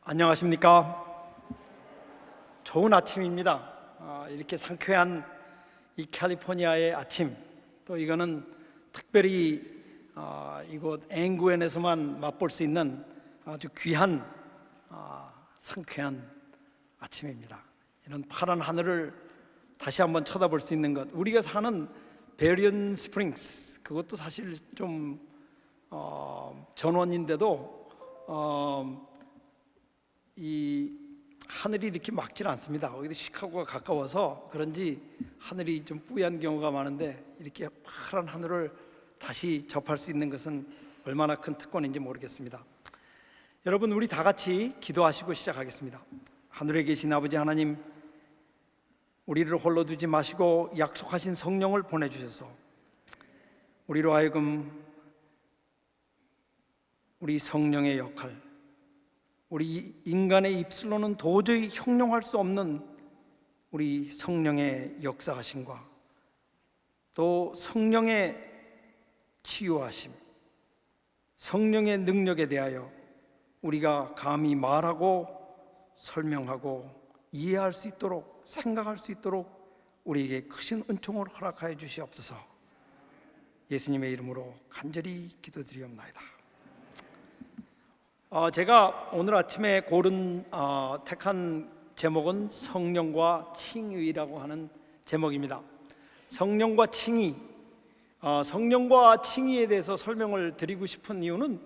안녕하십니까? 좋은 아침입니다. 이렇게 상쾌한 이 캘리포니아의 아침, 또 이거는 특별히 이곳 앵구엔에서만 맛볼 수 있는 아주 귀한 상쾌한 아침입니다. 이런 파란 하늘을 다시 한번 쳐다볼 수 있는 것, 우리가 사는 베리언 스프링스, 그것도 사실 좀 전원인데도 이 하늘이 이렇게 막질 않습니다. 여기도 시카고가 가까워서 그런지 하늘이 좀 뿌연 경우가 많은데, 이렇게 파란 하늘을 다시 접할 수 있는 것은 얼마나 큰 특권인지 모르겠습니다. 여러분, 우리 다 같이 기도하시고 시작하겠습니다. 하늘에 계신 아버지 하나님, 우리를 홀로 두지 마시고 약속하신 성령을 보내주셔서 우리로 하여금 우리 성령의 역할, 우리 인간의 입술로는 도저히 형용할 수 없는 우리 성령의 역사하심과 또 성령의 치유하심, 성령의 능력에 대하여 우리가 감히 말하고 설명하고 이해할 수 있도록, 생각할 수 있도록 우리에게 크신 은총을 허락하여 주시옵소서. 예수님의 이름으로 간절히 기도드리옵나이다. 제가 오늘 아침에 택한 제목은 성령과 칭의라고 하는 제목입니다. 성령과 칭의, 성령과 칭의에 대해서 설명을 드리고 싶은 이유는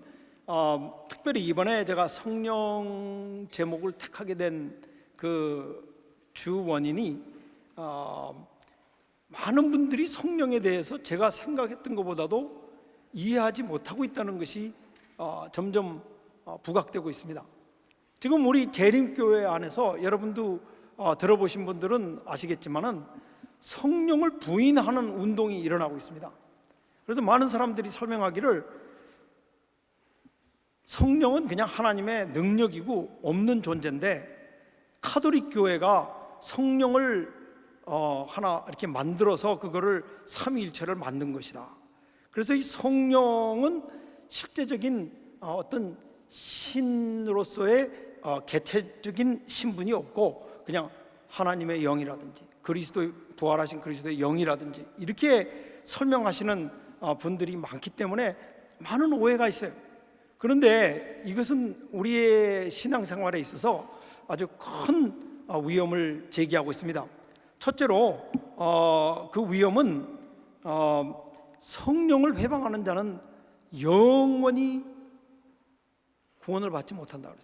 특별히 이번에 제가 성령 제목을 택하게 된 그 주 원인이 많은 분들이 성령에 대해서 제가 생각했던 것보다도 이해하지 못하고 있다는 것이 점점 부각되고 있습니다. 지금 우리 재림교회 안에서 여러분도 들어보신 분들은 아시겠지만은 성령을 부인하는 운동이 일어나고 있습니다. 그래서 많은 사람들이 설명하기를 성령은 그냥 하나님의 능력이고 없는 존재인데, 카톨릭 교회가 성령을 하나 이렇게 만들어서 그거를 삼위일체를 만든 것이다. 그래서 이 성령은 실제적인 어떤 신으로서의 개체적인 신분이 없고 그냥 하나님의 영이라든지 부활하신 그리스도의 영이라든지 이렇게 설명하시는 분들이 많기 때문에 많은 오해가 있어요. 그런데 이것은 우리의 신앙생활에 있어서 아주 큰 위험을 제기하고 있습니다. 첫째로 그 위험은 성령을 회방하는 자는 영원히 구원을 받지 못한다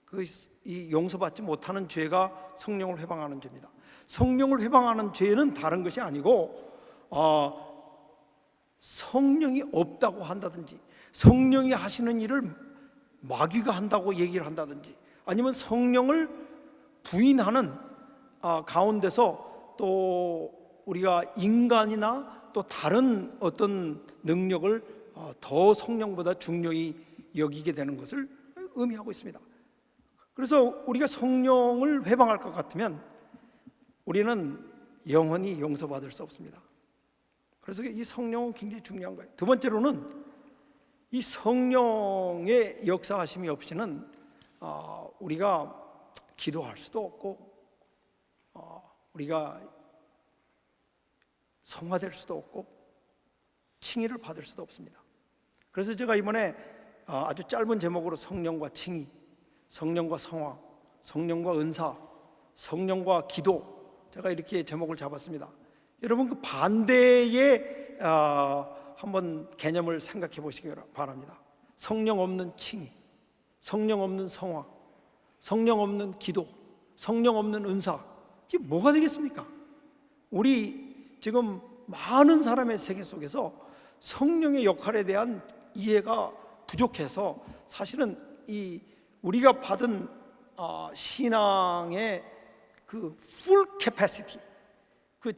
그랬어요. 이 용서받지 못하는 죄가 성령을 회방하는 죄입니다. 성령을 회방하는 죄는 다른 것이 아니고 성령이 없다고 한다든지, 성령이 하시는 일을 마귀가 한다고 얘기를 한다든지, 아니면 성령을 부인하는 가운데서 또 우리가 인간이나 또 다른 어떤 능력을 더 성령보다 중요히 여기게 되는 것을 의미하고 있습니다. 그래서 우리가 성령을 회방할 것 같으면 우리는 영원히 용서받을 수 없습니다. 그래서 이 성령은 굉장히 중요한 거예요. 두 번째로는 이 성령의 역사하심이 없이는 우리가 기도할 수도 없고 우리가 성화될 수도 없고 칭의를 받을 수도 없습니다. 그래서 제가 이번에 아주 짧은 제목으로 성령과 칭의, 성령과 성화, 성령과 은사, 성령과 기도, 제가 이렇게 제목을 잡았습니다. 여러분, 그 반대의 한번 개념을 생각해 보시기 바랍니다. 성령 없는 칭의, 성령 없는 성화, 성령 없는 기도, 성령 없는 은사, 이게 뭐가 되겠습니까? 우리 지금 많은 사람의 세계 속에서 성령의 역할에 대한 이해가 부족해서 사실은 이 우리가 받은 신앙의 그 full capacity, 그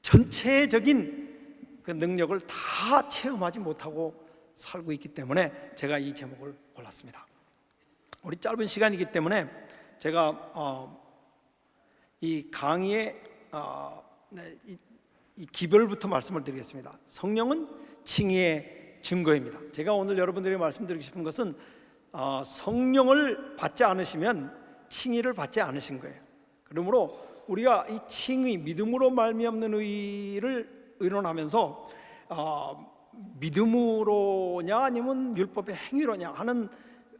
전체적인 그 능력을 다 체험하지 못하고 살고 있기 때문에 제가 이 제목을 골랐습니다. 우리 짧은 시간이기 때문에 제가 이 강의의 이 기별부터 말씀을 드리겠습니다. 성령은 칭의의 증거입니다. 제가 오늘 여러분들에게 말씀드리고 싶은 것은 성령을 받지 않으시면 칭의를 받지 않으신 거예요. 그러므로 우리가 이 칭의, 믿음으로 말미암는 의를 의논하면서 믿음으로냐 아니면 율법의 행위로냐 하는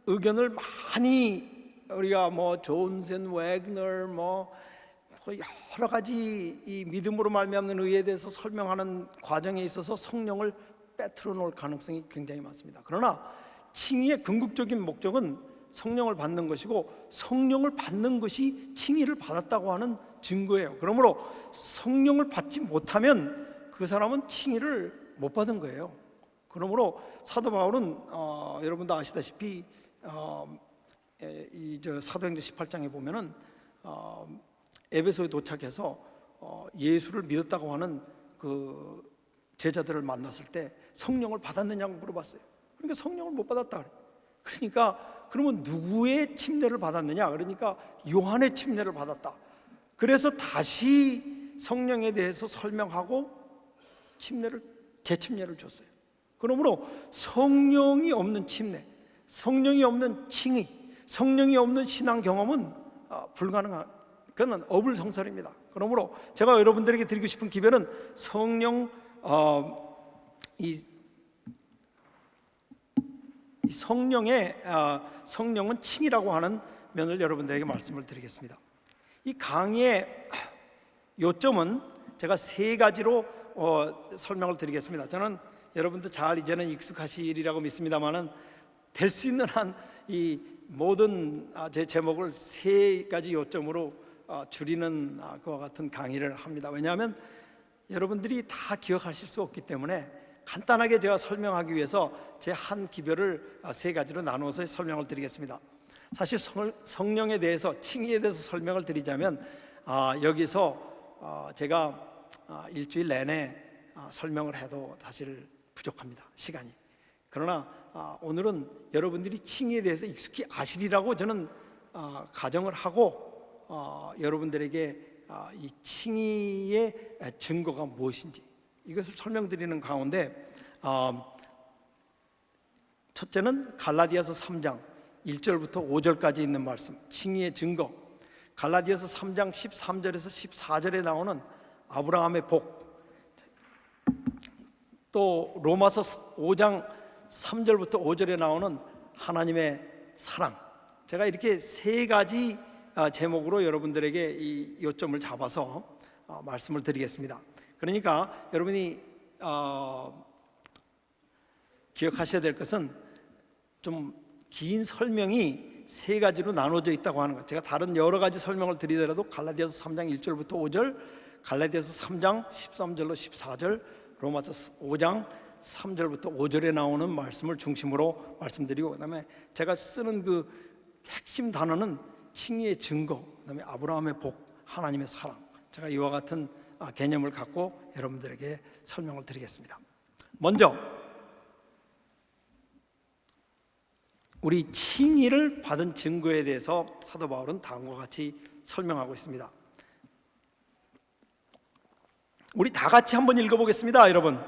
의견을 많이 우리가 존슨, 웨그너 여러 가지 이 믿음으로 말미암는 의에 대해서 설명하는 과정에 있어서 성령을 빼트려 놓을 가능성이 굉장히 많습니다. 그러나 칭의의 궁극적인 목적은 성령을 받는 것이고, 성령을 받는 것이 칭의를 받았다고 하는 증거예요. 그러므로 성령을 받지 못하면 그 사람은 칭의를 못 받은 거예요. 그러므로 사도 바울은 여러분도 아시다시피 사도행전 18장에 보면은 에베소에 도착해서 예수를 믿었다고 하는 그 제자들을 만났을 때 성령을 받았느냐고 물어봤어요. 그러니까 성령을 못 받았다 그래요. 그러니까 그러면 누구의 침례를 받았느냐? 그러니까 요한의 침례를 받았다. 그래서 다시 성령에 대해서 설명하고 재침례를 줬어요. 그러므로 성령이 없는 침례, 성령이 없는 칭의, 성령이 없는 신앙 경험은 불가능한, 그건 어불성설입니다. 그러므로 제가 여러분들에게 드리고 싶은 기별은 성령의 성령은 칭이라고 하는 면을 여러분들에게 말씀을 드리겠습니다. 이 강의의 요점은 제가 세 가지로 설명을 드리겠습니다. 저는 여러분도 잘 이제는 익숙하시리라고 믿습니다만은 될 수 있는 한 이 모든 제 제목을 세 가지 요점으로 줄이는 그와 같은 강의를 합니다. 왜냐하면 여러분들이 다 기억하실 수 없기 때문에 간단하게 제가 설명하기 위해서 제 한 기별을 세 가지로 나누어서 설명을 드리겠습니다. 사실 성령에 대해서, 칭의에 대해서 설명을 드리자면 여기서 제가 일주일 내내 설명을 해도 사실 부족합니다, 시간이. 그러나 오늘은 여러분들이 칭의에 대해서 익숙히 아시리라고 저는 가정을 하고 여러분들에게 이 칭의의 증거가 무엇인지 이것을 설명드리는 가운데 첫째는 갈라디아서 3장 1절부터 5절까지 있는 말씀, 칭의의 증거. 갈라디아서 3장 13절에서 14절에 나오는 아브라함의 복, 또 로마서 5장 3절부터 5절에 나오는 하나님의 사랑. 제가 이렇게 세 가지 제목으로 여러분들에게 이 요점을 잡아서 말씀을 드리겠습니다. 그러니까 여러분이 기억하셔야 될 것은 좀 긴 설명이 세 가지로 나눠져 있다고 하는 것. 제가 다른 여러 가지 설명을 드리더라도 갈라디아서 3장 1절부터 5절, 갈라디아서 3장 13절로 14절, 로마서 5장 3절부터 5절에 나오는 말씀을 중심으로 말씀드리고, 그다음에 제가 쓰는 그 핵심 단어는 칭의의 증거, 그다음에 아브라함의 복, 하나님의 사랑. 제가 이와 같은 개념을 갖고 여러분들에게 설명을 드리겠습니다. 먼저 우리 칭의를 받은 증거에 대해서 사도 바울은 다음과 같이 설명하고 있습니다. 우리 다 같이 한번 읽어보겠습니다, 여러분.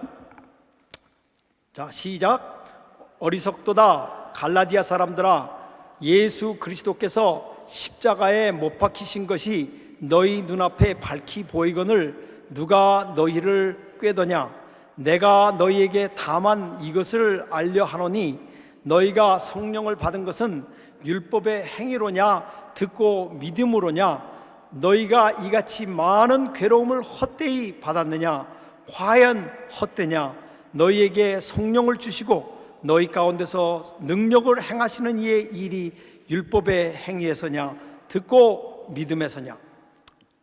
자, 시작. 어리석도다 갈라디아 사람들아, 예수 그리스도께서 십자가에 못 박히신 것이 너희 눈앞에 밝히 보이거늘 누가 너희를 꾀더냐? 내가 너희에게 다만 이것을 알려 하노니 너희가 성령을 받은 것은 율법의 행위로냐 듣고 믿음으로냐? 너희가 이같이 많은 괴로움을 헛되이 받았느냐? 과연 헛되냐? 너희에게 성령을 주시고 너희 가운데서 능력을 행하시는 이의 일이 율법의 행위에서냐 듣고 믿음에서냐?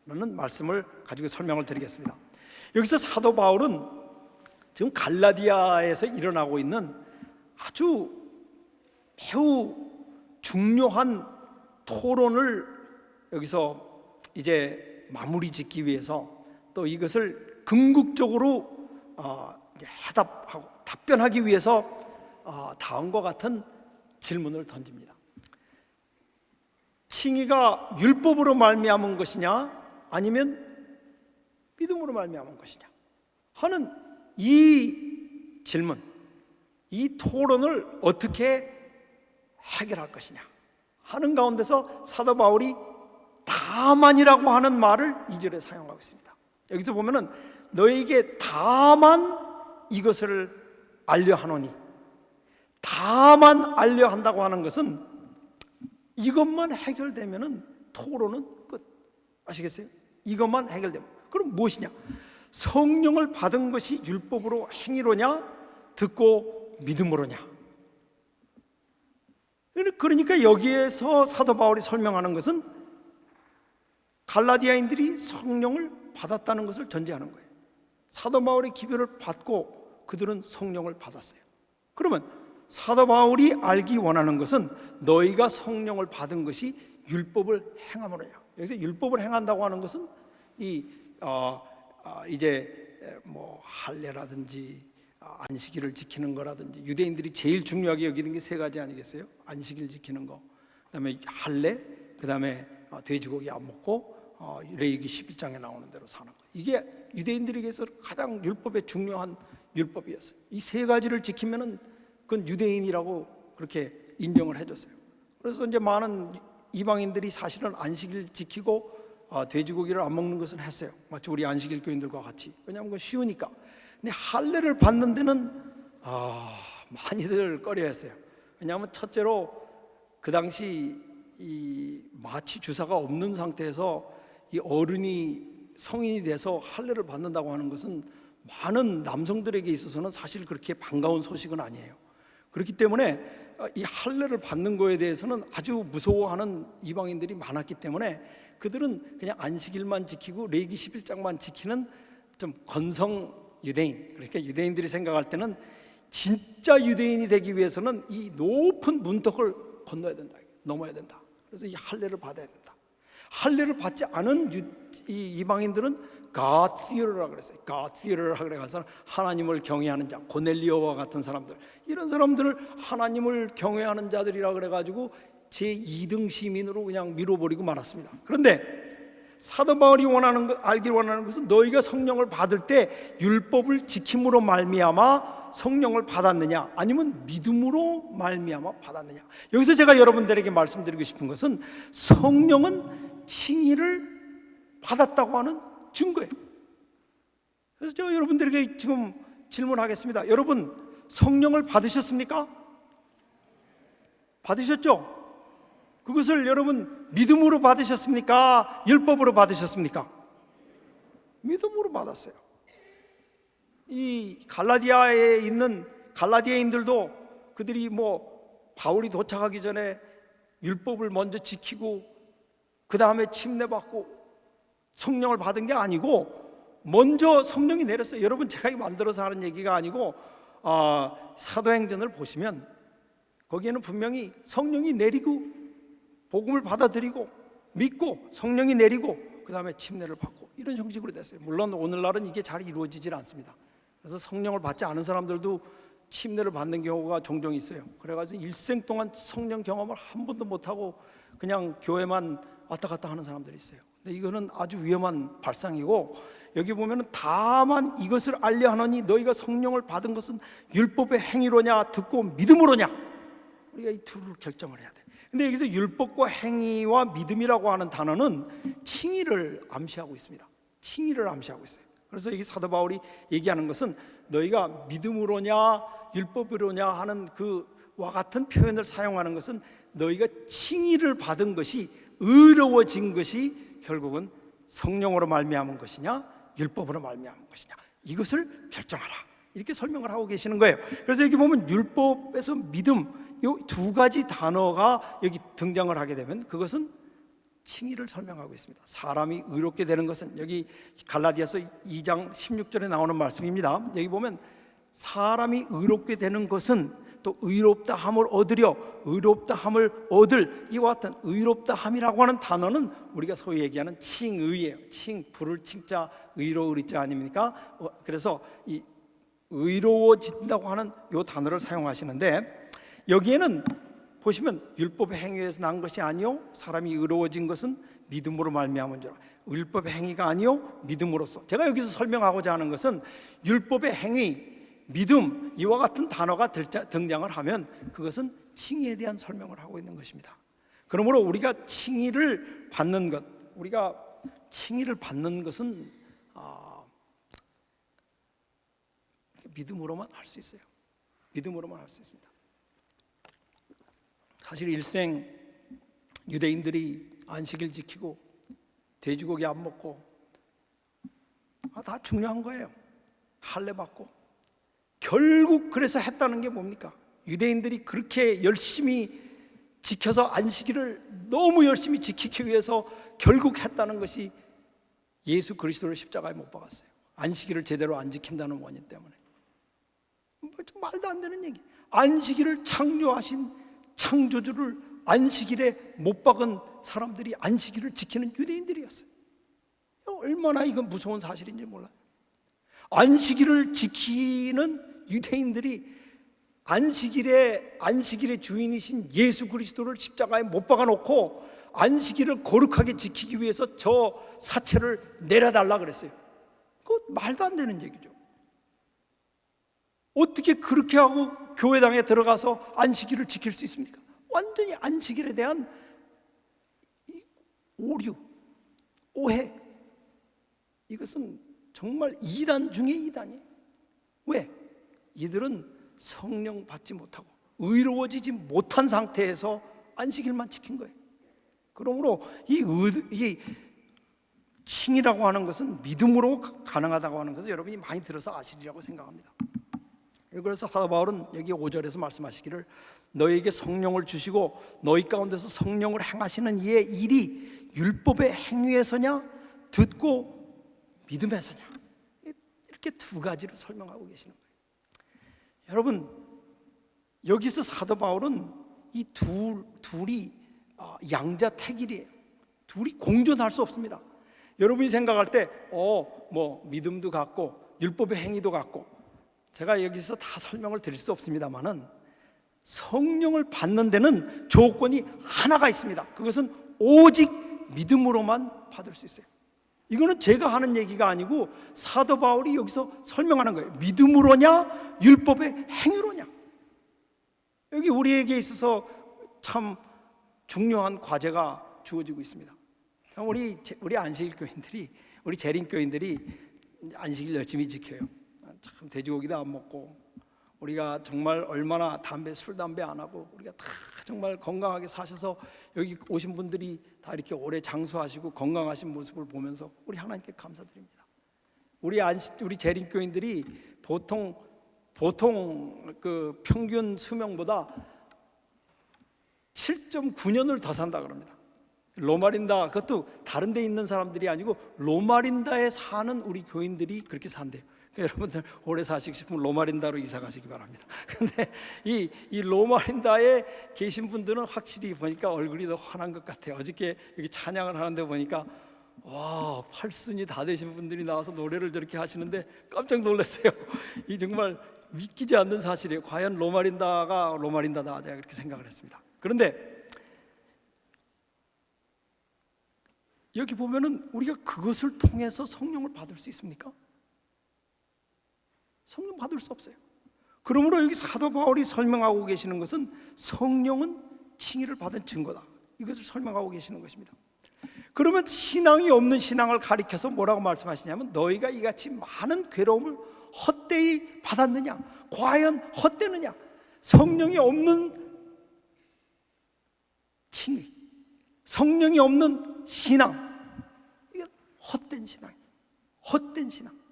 라는 말씀을 가지고 설명을 드리겠습니다. 여기서 사도 바울은 지금 갈라디아에서 일어나고 있는 아주 매우 중요한 토론을 여기서 이제 마무리 짓기 위해서 또 이것을 궁극적으로 이제 해답하고 답변하기 위해서 다음과 같은 질문을 던집니다. 칭의가 율법으로 말미암은 것이냐 아니면 믿음으로 말미암은 것이냐 하는 이 질문, 이 토론을 어떻게 해결할 것이냐 하는 가운데서 사도 바울이 다만이라고 하는 말을 2절에 사용하고 있습니다. 여기서 보면은 너에게 다만 이것을 알려 하노니, 다만 알려 한다고 하는 것은 이것만 해결되면은 토론은 끝. 아시겠어요? 이것만 해결되면. 그럼 무엇이냐? 성령을 받은 것이 율법으로 행위로냐, 듣고 믿음으로냐. 그러니까 여기에서 사도 바울이 설명하는 것은 갈라디아인들이 성령을 받았다는 것을 전제하는 거예요. 사도 바울의 기별을 받고 그들은 성령을 받았어요. 그러면 사도 바울이 알기 원하는 것은 너희가 성령을 받은 것이 율법을 행함으로냐. 여기서 율법을 행한다고 하는 것은 이제 뭐 할례라든지 안식일을 지키는 거라든지, 유대인들이 제일 중요하게 여기는 게 세 가지 아니겠어요? 안식일 지키는 거, 그다음에 할례, 그다음에 돼지고기 안 먹고 레위기 11장에 나오는 대로 사는 거. 이게 유대인들에게서 가장 율법에 중요한 율법이었어요. 이 세 가지를 지키면은 그건 유대인이라고 그렇게 인정을 해줬어요. 그래서 이제 많은 이방인들이 사실은 안식일 지키고 돼지고기를 안 먹는 것은 했어요. 마치 우리 안식일 교인들과 같이. 왜냐하면 그건 쉬우니까. 근데 할례를 받는 데는 많이들 꺼려했어요. 왜냐하면 첫째로 그 당시 이 마취 주사가 없는 상태에서 이 어른이 성인이 돼서 할례를 받는다고 하는 것은 많은 남성들에게 있어서는 사실 그렇게 반가운 소식은 아니에요. 그렇기 때문에 이 할례를 받는 거에 대해서는 아주 무서워하는 이방인들이 많았기 때문에 그들은 그냥 안식일만 지키고 레위기 11장만 지키는 좀 건성 유대인, 그러니까 유대인들이 생각할 때는 진짜 유대인이 되기 위해서는 이 높은 문턱을 건너야 된다, 넘어야 된다. 그래서 이 할례를 받아야 된다. 할례를 받지 않은 이 이방인들은 God fearer라고 그랬어요. God fearer라고 그래서 하나님을 경외하는 자, 고넬리오와 같은 사람들, 이런 사람들을 하나님을 경외하는 자들이라 그래가지고 제2등 시민으로 그냥 밀어버리고 말았습니다. 그런데 사도 바울이 알길 원하는 것은 너희가 성령을 받을 때 율법을 지킴으로 말미암아 성령을 받았느냐, 아니면 믿음으로 말미암아 받았느냐. 여기서 제가 여러분들에게 말씀드리고 싶은 것은 성령은 칭의를 받았다고 하는 증거예요. 그래서 제가 여러분들에게 지금 질문하겠습니다. 여러분 성령을 받으셨습니까? 받으셨죠? 그것을 여러분 믿음으로 받으셨습니까? 율법으로 받으셨습니까? 믿음으로 받았어요. 이 갈라디아에 있는 갈라디아인들도 그들이 뭐 바울이 도착하기 전에 율법을 먼저 지키고 그 다음에 침례받고 성령을 받은 게 아니고 먼저 성령이 내렸어요. 여러분 제가 만들어서 하는 얘기가 아니고 사도행전을 보시면 거기에는 분명히 성령이 내리고 복음을 받아들이고 믿고 성령이 내리고 그 다음에 침례를 받고 이런 형식으로 됐어요. 물론 오늘날은 이게 잘 이루어지질 않습니다. 그래서 성령을 받지 않은 사람들도 침례를 받는 경우가 종종 있어요. 그래가지고 일생 동안 성령 경험을 한 번도 못하고 그냥 교회만 왔다 갔다 하는 사람들이 있어요. 근데 이거는 아주 위험한 발상이고, 여기 보면은 다만 이것을 알려 하노니 너희가 성령을 받은 것은 율법의 행위로냐 듣고 믿음으로냐. 우리가 이 둘을 결정을 해야 돼. 근데 여기서 율법과 행위와 믿음이라고 하는 단어는 칭의를 암시하고 있습니다. 칭의를 암시하고 있어요. 그래서 여기 사도 바울이 얘기하는 것은 너희가 믿음으로냐 율법으로냐 하는 그와 같은 표현을 사용하는 것은 너희가 칭의를 받은 것이 의로워진 것이 결국은 성령으로 말미암은 것이냐 율법으로 말미암은 것이냐, 이것을 결정하라, 이렇게 설명을 하고 계시는 거예요. 그래서 여기 보면 율법에서 믿음, 이 두 가지 단어가 여기 등장을 하게 되면 그것은 칭의를 설명하고 있습니다. 사람이 의롭게 되는 것은 여기 갈라디아서 2장 16절에 나오는 말씀입니다. 여기 보면 사람이 의롭게 되는 것은 또 의롭다 함을 얻으려 의롭다 함을 얻을, 이와 같은 의롭다 함이라고 하는 단어는 우리가 소위 얘기하는 칭의예요. 부를 칭자 의로울 자 아닙니까? 그래서 이 의로워진다고 하는 이 단어를 사용하시는데, 여기에는 보시면 율법의 행위에서 난 것이 아니요 사람이 의로워진 것은 믿음으로 말미암은 줄, 율법의 행위가 아니요 믿음으로써. 제가 여기서 설명하고자 하는 것은 율법의 행위, 믿음, 이와 같은 단어가 등장을 하면 그것은 칭의에 대한 설명을 하고 있는 것입니다. 그러므로 우리가 칭의를 받는 것, 우리가 칭의를 받는 것은 믿음으로만 할 수 있어요. 믿음으로만 할 수 있습니다. 사실 일생 유대인들이 안식일 지키고 돼지고기 안 먹고 다 중요한 거예요. 할례 받고. 결국 그래서 했다는 게 뭡니까? 유대인들이 그렇게 열심히 지켜서 안식일을 너무 열심히 지키기 위해서 결국 했다는 것이 예수 그리스도를 십자가에 못 박았어요. 안식일을 제대로 안 지킨다는 원인 때문에. 좀 말도 안 되는 얘기. 안식일을 창조하신 창조주를 안식일에 못 박은 사람들이 안식일을 지키는 유대인들이었어요. 얼마나 이건 무서운 사실인지 몰라요. 안식일을 지키는 유대인들이 안식일의 주인이신 예수 그리스도를 십자가에 못 박아놓고 안식일을 거룩하게 지키기 위해서 저 사체를 내려달라 그랬어요. 그거 말도 안 되는 얘기죠. 어떻게 그렇게 하고 교회당에 들어가서 안식일을 지킬 수 있습니까? 완전히 안식일에 대한 오류, 오해, 이것은 정말 이단 중에 이단이에요. 왜? 이들은 성령 받지 못하고 의로워지지 못한 상태에서 안식일만 지킨 거예요. 그러므로 이 칭이라고 하는 것은 믿음으로 가능하다고 하는 것을 여러분이 많이 들어서 아시리라고 생각합니다. 그래서 사도 바울은 여기 5절에서 말씀하시기를 너희에게 성령을 주시고 너희 가운데서 성령을 행하시는 이의 일이 율법의 행위에서냐 듣고 믿음에서냐, 이렇게 두 가지로 설명하고 계시는 거예요. 여러분, 여기서 사도 바울은 이 둘이 양자택일이에요. 둘이 공존할 수 없습니다. 여러분이 생각할 때 뭐 믿음도 같고 율법의 행위도 같고, 제가 여기서 다 설명을 드릴 수 없습니다만은 성령을 받는 데는 조건이 하나가 있습니다. 그것은 오직 믿음으로만 받을 수 있어요. 이거는 제가 하는 얘기가 아니고 사도 바울이 여기서 설명하는 거예요. 믿음으로냐 율법의 행위로냐. 여기 우리에게 있어서 참 중요한 과제가 주어지고 있습니다. 우리 안식일 교인들이, 우리 재림교인들이 안식일 열심히 지켜요. 참 돼지고기도 안 먹고, 우리가 정말 얼마나 술 담배 안 하고 우리가 다 정말 건강하게 사셔서 여기 오신 분들이 다 이렇게 오래 장수하시고 건강하신 모습을 보면서 우리 하나님께 감사드립니다. 우리 재림교인들이 보통 그 평균 수명보다 7.9년을 더 산다 그럽니다. 로마린다, 그것도 다른 데 있는 사람들이 아니고 로마린다에 사는 우리 교인들이 그렇게 산대요. 그러니까 여러분들 오래 사시고 싶으면 로마린다로 이사 가시기 바랍니다. 근데 이 로마린다에 계신 분들은 확실히 보니까 얼굴이 더 환한 것 같아요. 어저께 여기 찬양을 하는데 보니까 와, 팔순이 다 되신 분들이 나와서 노래를 저렇게 하시는데 깜짝 놀랐어요. 이 정말 믿기지 않는 사실이에요. 과연 로마린다가 로마린다다, 제가 그렇게 생각을 했습니다. 그런데 여기 보면은 우리가 그것을 통해서 성령을 받을 수 있습니까? 성령 받을 수 없어요. 그러므로 여기 사도 바울이 설명하고 계시는 것은 성령은 칭의를 받은 증거다, 이것을 설명하고 계시는 것입니다. 그러면 신앙이 없는 신앙을 가리켜서 뭐라고 말씀하시냐면 너희가 이같이 많은 괴로움을 헛되이 받았느냐, 과연 헛되느냐. 성령이 없는 칭의, 성령이 없는 신앙, 이게 헛된 신앙, 헛된 신앙.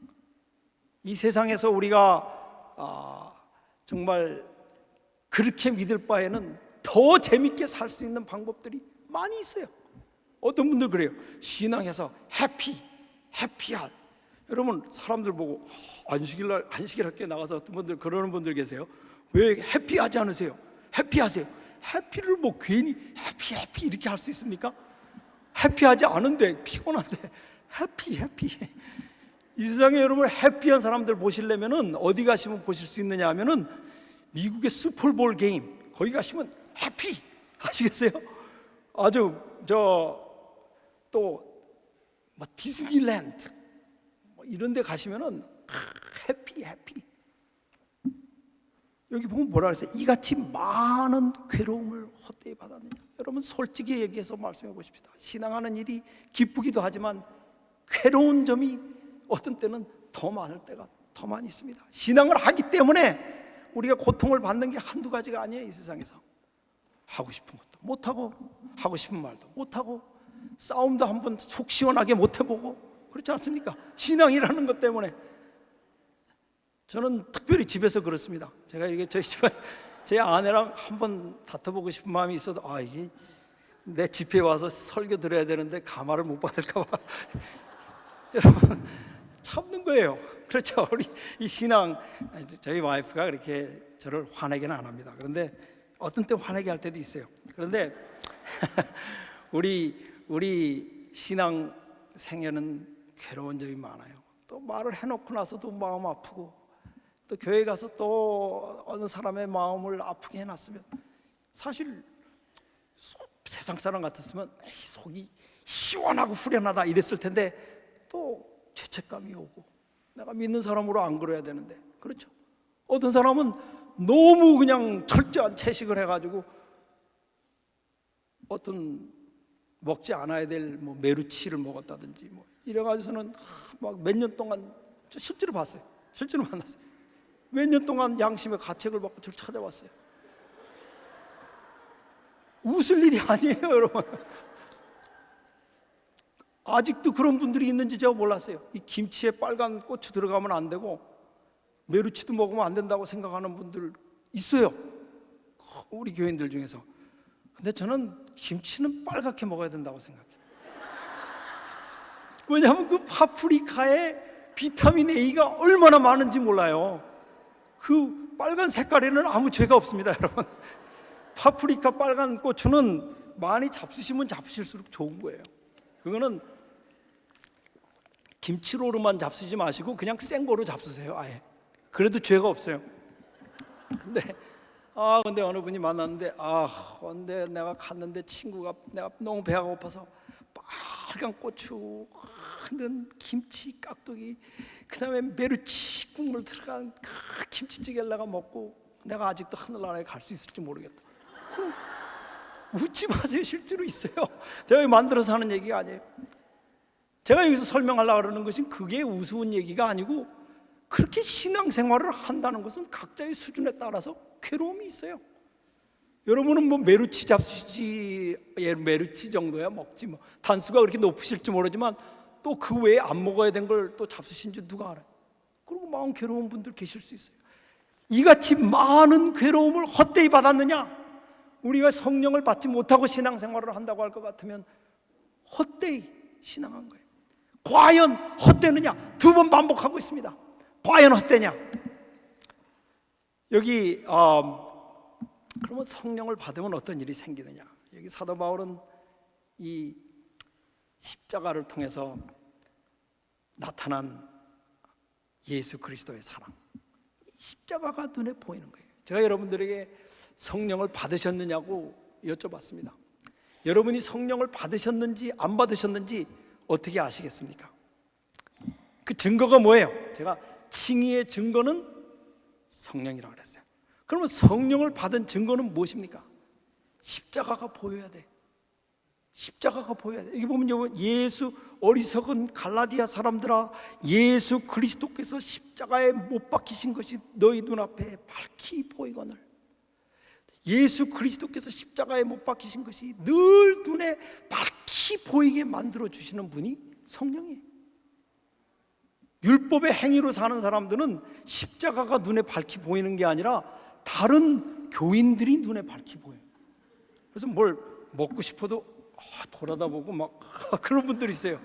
이 세상에서 우리가 정말 그렇게 믿을 바에는 더 재밌게 살 수 있는 방법들이 많이 있어요. 어떤 분들 그래요. 신앙에서 해피할. 여러분, 사람들 보고 안식일 학교에 나가서 어떤 분들 그러는 분들 계세요. 왜 해피하지 않으세요? 해피하세요. 해피를 뭐 괜히 해피 이렇게 할 수 있습니까? 해피하지 않은데, 피곤한데 해피. 이 세상에 여러분 해피한 사람들 보시려면은 어디 가시면 보실 수 있느냐 하면은 미국의 슈퍼볼 게임, 거기 가시면 해피, 아시겠어요? 아주 또 뭐 디즈니랜드 뭐 이런 데 가시면은 해피. 여기 보면 뭐라 그랬어요? 이같이 많은 괴로움을 헛되이 받았느냐. 여러분 솔직히 얘기해서 말씀해 보십시다. 신앙하는 일이 기쁘기도 하지만 괴로운 점이 어떤 때는 더 많을 때가 더 많이 있습니다. 신앙을 하기 때문에 우리가 고통을 받는 게 한두 가지가 아니에요. 이 세상에서 하고 싶은 것도 못하고, 하고 싶은 말도 못하고, 싸움도 한번 속 시원하게 못 해보고, 그렇지 않습니까? 신앙이라는 것 때문에. 저는 특별히 집에서 그렇습니다. 제가 이게 저희 집에 제 아내랑 한번 다퉈보고 싶은 마음이 있어도 이게 내 집에 와서 설교 드려야 되는데 가마를 못 받을까 봐 여러분 참는 거예요. 그렇죠? 우리 이 신앙, 저희 와이프가 그렇게 저를 화내기는 안 합니다. 그런데 어떤 때 화내게 할 때도 있어요. 그런데 우리 신앙 생애는 괴로운 점이 많아요. 또 말을 해놓고 나서도 마음 아프고, 또 교회 가서 또 어느 사람의 마음을 아프게 해놨으면 사실 세상 사람 같았으면 속이 시원하고 후련하다 이랬을 텐데 또 죄책감이 오고, 내가 믿는 사람으로 안 그래야 되는데, 그렇죠? 어떤 사람은 너무 그냥 철저한 채식을 해가지고 어떤 먹지 않아야 될 메루치를 먹었다든지 이래가지고서는 막 몇 년 동안, 저 실제로 봤어요. 실제로 만났어요. 몇 년 동안 양심의 가책을 받고 저를 찾아왔어요. 웃을 일이 아니에요, 여러분. 아직도 그런 분들이 있는지 제가 몰랐어요. 이 김치에 빨간 고추 들어가면 안 되고 메루치도 먹으면 안 된다고 생각하는 분들 있어요, 우리 교인들 중에서. 근데 저는 김치는 빨갛게 먹어야 된다고 생각해요. 왜냐하면 그 파프리카에 비타민 A가 얼마나 많은지 몰라요. 그 빨간 색깔에는 아무 죄가 없습니다, 여러분. 파프리카 빨간 고추는 많이 잡수시면 잡수실수록 좋은 거예요. 그거는 김치로만 잡수지 마시고 그냥 생거로 잡수세요, 아예. 그래도 죄가 없어요. 근데 어느 분이 만났는데, 근데 내가 갔는데 친구가, 내가 너무 배가 고파서 빨간 고추 넣은 김치 깍두기, 그 다음에 메루치 국물 들어간 그 김치찌개를 내가 먹고 내가 아직도 하늘나라에 갈 수 있을지 모르겠다. 그럼 웃지 마세요. 실제로 있어요. 제가 만들어서 하는 얘기가 아니에요. 제가 여기서 설명하려고 그러는 것은 그게 우스운 얘기가 아니고, 그렇게 신앙생활을 한다는 것은 각자의 수준에 따라서 괴로움이 있어요. 여러분은 메루치 잡수지, 메루치 정도야 먹지 단수가 그렇게 높으실지 모르지만 또 그 외에 안 먹어야 된 걸 또 잡수신지 누가 알아요? 그리고 마음 괴로운 분들 계실 수 있어요. 이같이 많은 괴로움을 헛되이 받았느냐? 우리가 성령을 받지 못하고 신앙생활을 한다고 할 것 같으면 헛되이 신앙한 거예요. 과연 헛되느냐? 2번 반복하고 있습니다. 과연 헛되냐? 여기 그러면 성령을 받으면 어떤 일이 생기느냐? 여기 사도 바울은 이 십자가를 통해서 나타난 예수 그리스도의 사랑, 십자가가 눈에 보이는 거예요. 제가 여러분들에게 성령을 받으셨느냐고 여쭤봤습니다. 여러분이 성령을 받으셨는지 안 받으셨는지 어떻게 아시겠습니까? 그 증거가 뭐예요? 제가 칭의의 증거는 성령이라고 그랬어요. 그러면 성령을 받은 증거는 무엇입니까? 십자가가 보여야 돼. 십자가가 보여야 돼. 여기 보면 예수, 어리석은 갈라디아 사람들아, 예수 그리스도께서 십자가에 못 박히신 것이 너희 눈앞에 밝히 보이거늘. 예수 그리스도께서 십자가에 못 박히신 것이 늘 눈에 밝히 보이게 만들어 주시는 분이 성령이에요. 율법의 행위로 사는 사람들은 십자가가 눈에 밝히 보이는 게 아니라 다른 교인들이 눈에 밝히 보여요. 그래서 뭘 먹고 싶어도 돌아다 보고 막 그런 분들이 있어요.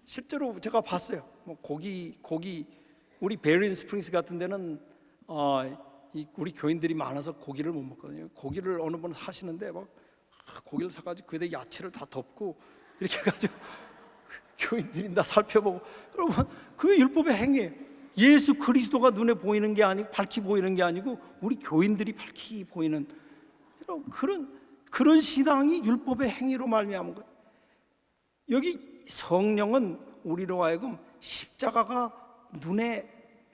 실제로 제가 봤어요. 고기 우리 베린 스프링스 같은 데는 우리 교인들이 많아서 고기를 못 먹거든요. 고기를 어느 분 사시는데 막 고기를 사가지고 그에 야채를 다 덮고 이렇게 해가지고 교인들이 다 살펴보고. 여러분, 그게 율법의 행위예요. 예수 그리스도가 눈에 보이는 게 아니고 밝히 보이는 게 아니고 우리 교인들이 밝히 보이는, 여러분, 그런 신앙이 율법의 행위로 말미암은 거예요. 여기 성령은 우리로 하여금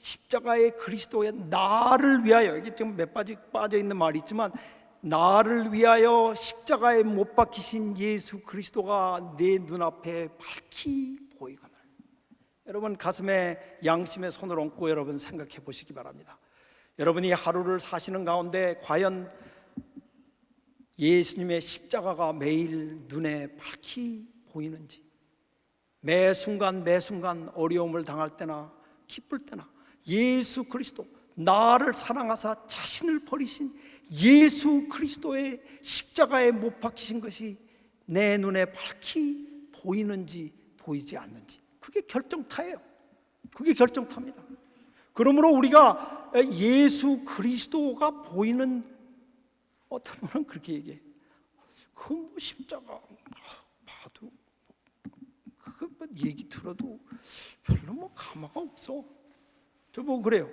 십자가의 그리스도의 나를 위하여, 이게 좀 몇 빠져 있는 말이 있지만, 나를 위하여 십자가에 못 박히신 예수 그리스도가 내 눈앞에 밝히 보이거늘. 여러분 가슴에 양심의 손을 얹고 여러분 생각해 보시기 바랍니다. 여러분이 하루를 사시는 가운데 과연 예수님의 십자가가 매일 눈에 밝히 보이는지, 매 순간 매 순간 어려움을 당할 때나 기쁠 때나 예수 그리스도, 나를 사랑하사 자신을 버리신 예수 그리스도의 십자가에 못 박히신 것이 내 눈에 밝히 보이는지 보이지 않는지, 그게 결정타예요. 그게 결정타입니다. 그러므로 우리가 예수 그리스도가 보이는, 어떤 분은 그렇게 얘기해. 그 뭐 십자가 봐도 그 얘기 들어도 별로 뭐 가마가 없어. 저보고 그래요.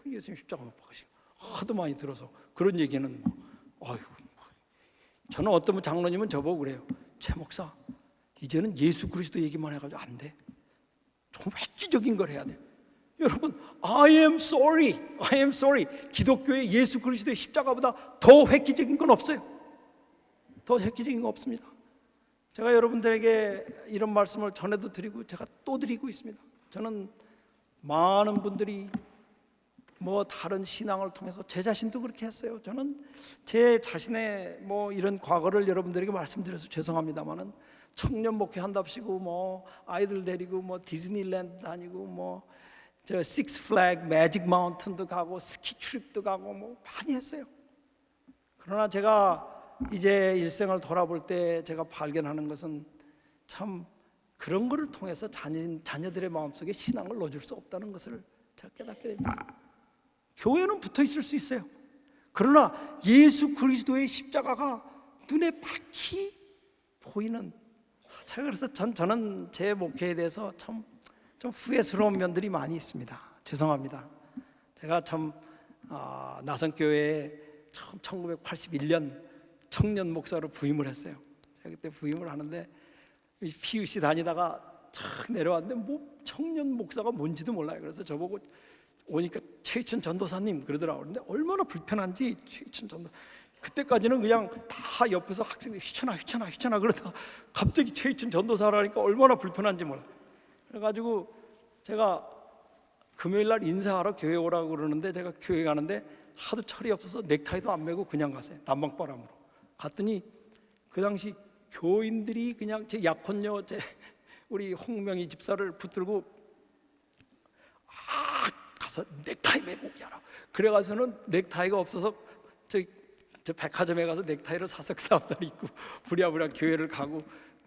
예수님 십자가 못 박으시고 하도 많이 들어서 그런 얘기는 뭐, 아이고. 저는 어떤 장로님은 저보고 그래요. 최 목사, 이제는 예수 그리스도 얘기만 해가지고 안 돼. 좀 획기적인 걸 해야 돼. 여러분, I am sorry. 기독교의 예수 그리스도의 십자가보다 더 획기적인 건 없어요. 더 획기적인 거 없습니다. 제가 여러분들에게 이런 말씀을 전에도 드리고 제가 또 드리고 있습니다. 저는 많은 분들이 뭐 다른 신앙을 통해서, 제 자신도 그렇게 했어요. 저는 제 자신의 뭐 이런 과거를 여러분들에게 말씀드려서 죄송합니다만은, 청년 목회한답시고 뭐 아이들 데리고 뭐 디즈니랜드 다니고 뭐 저 식스 플래그 매직 마운틴도 가고 스키 트립도 가고 뭐 많이 했어요. 그러나 제가 이제 일생을 돌아볼 때 제가 발견하는 것은, 참 그런 것을 통해서 자녀들의 마음속에 신앙을 넣어줄 수 없다는 것을 제가 깨닫게 됩니다. 교회는 붙어 있을 수 있어요. 그러나 예수 그리스도의 십자가가 눈에 밝히 보이는, 제가 그래서 저는 제 목회에 대해서 참 좀 후회스러운 면들이 많이 있습니다. 죄송합니다. 제가 참 나선교회에 처음 1981년 청년 목사로 부임을 했어요. 제가 그때 부임을 하는데 PUC 다니다가 착 내려왔는데 뭐 청년 목사가 뭔지도 몰라요. 그래서 저보고 오니까 최희천 전도사님 그러더라고요. 근데 얼마나 불편한지, 최희천 전도, 그때까지는 그냥 다 옆에서 학생들이 휘천아 그러다가 갑자기 최희천 전도사라니까 얼마나 불편한지 몰라요. 그래가지고 제가 금요일 날 인사하러 교회 오라고 그러는데, 제가 교회 가는데 하도 철이 없어서 넥타이도 안 매고 그냥 갔어요. 난방바람으로 갔더니 그 당시 교인들이 그냥 제 약혼녀, 우리 홍명희 집사를 붙들고 가서 넥타이 매고 오게 하라. 그래가서는 넥타이가 없어서 저 백화점에 가서 넥타이를 사서 그 다음날 입고 부랴부랴 교회를 가고,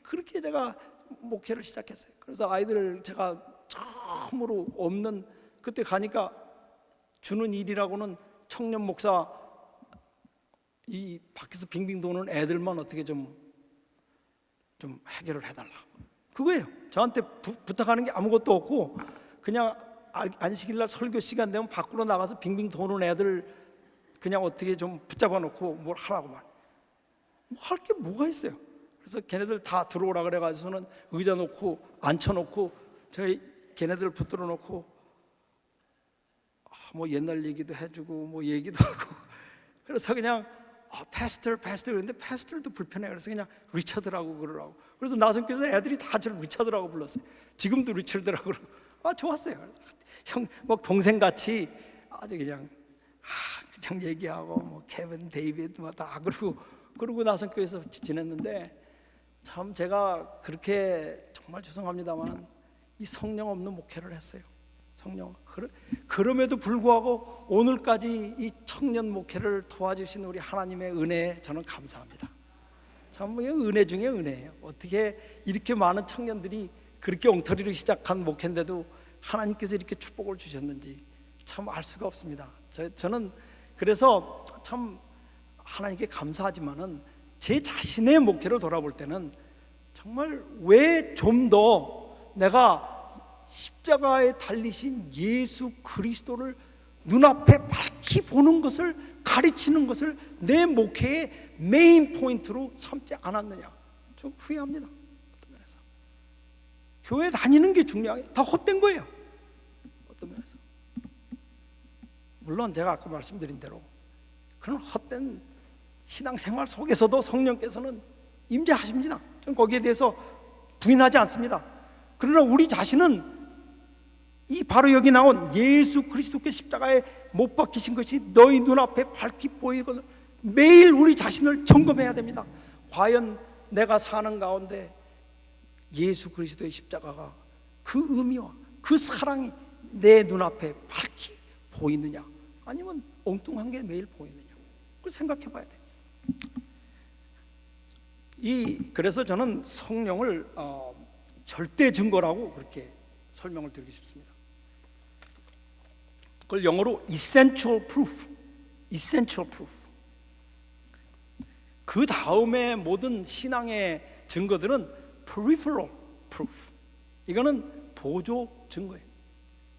그렇게 제가 목회를 시작했어요. 그래서 아이들 제가 처음으로 없는, 그때 가니까 주는 일이라고는 청년 목사 이 밖에서 빙빙 도는 애들만 어떻게 좀 해결을 해달라, 그거예요. 저한테 부탁하는 게 아무것도 없고, 그냥 안식일날 설교 시간 되면 밖으로 나가서 빙빙 도는 애들 그냥 어떻게 좀 붙잡아 놓고 뭘 하라고 말. 할 게 뭐가 있어요. 그래서 걔네들 다 들어오라 그래가지고는 의자 놓고 앉혀놓고 제가 걔네들 붙들어 놓고 뭐 옛날 얘기도 해주고 뭐 얘기도 하고, 그래서 그냥 패스터 그런데 패스터도 불편해. 그래서 그냥 리처드라고 그러라고. 그래서 나선교에서 애들이 다 저를 리처드라고 불렀어요. 지금도 리처드라고 그러고. 좋았어요. 형, 뭐 동생같이 아주 그냥 얘기하고 뭐 케빈, 데이비드 뭐 다 그러고 나선교에서 지냈는데, 참 제가 그렇게 정말 죄송합니다만 이 성령 없는 목회를 했어요. 성령. 그럼에도 불구하고 오늘까지 이 청년 목회를 도와주신 우리 하나님의 은혜에 저는 감사합니다. 참 은혜 중에 은혜예요. 어떻게 이렇게 많은 청년들이 그렇게 엉터리로 시작한 목회인데도 하나님께서 이렇게 축복을 주셨는지 참 알 수가 없습니다. 저는 그래서 참 하나님께 감사하지만은 제 자신의 목회를 돌아볼 때는 정말 왜 좀 더 내가 십자가에 달리신 예수 그리스도를 눈앞에 밝히 보는 것을, 가르치는 것을 내 목회의 메인 포인트로 삼지 않았느냐, 좀 후회합니다. 어떤 면에서 교회 다니는 게 중요해요. 다 헛된 거예요. 어떤 면에서 물론 제가 아까 말씀드린 대로 그런 헛된 신앙생활 속에서도 성령께서는 임재하십니다. 저는 거기에 대해서 부인하지 않습니다. 그러나 우리 자신은 이 바로 여기 나온 예수 그리스도께 십자가에 못 박히신 것이 너희 눈앞에 밝히 보이거든 매일 우리 자신을 점검해야 됩니다. 과연 내가 사는 가운데 예수 그리스도의 십자가가 그 의미와 그 사랑이 내 눈앞에 밝히 보이느냐 아니면 엉뚱한 게 매일 보이느냐 그걸 생각해 봐야 돼요. 그래서 저는 성령을 절대 증거라고 그렇게 설명을 드리고 싶습니다. 그걸 영어로 essential proof, essential proof. 그 다음에 모든 신앙의 증거들은 peripheral proof. 이거는 보조 증거예요.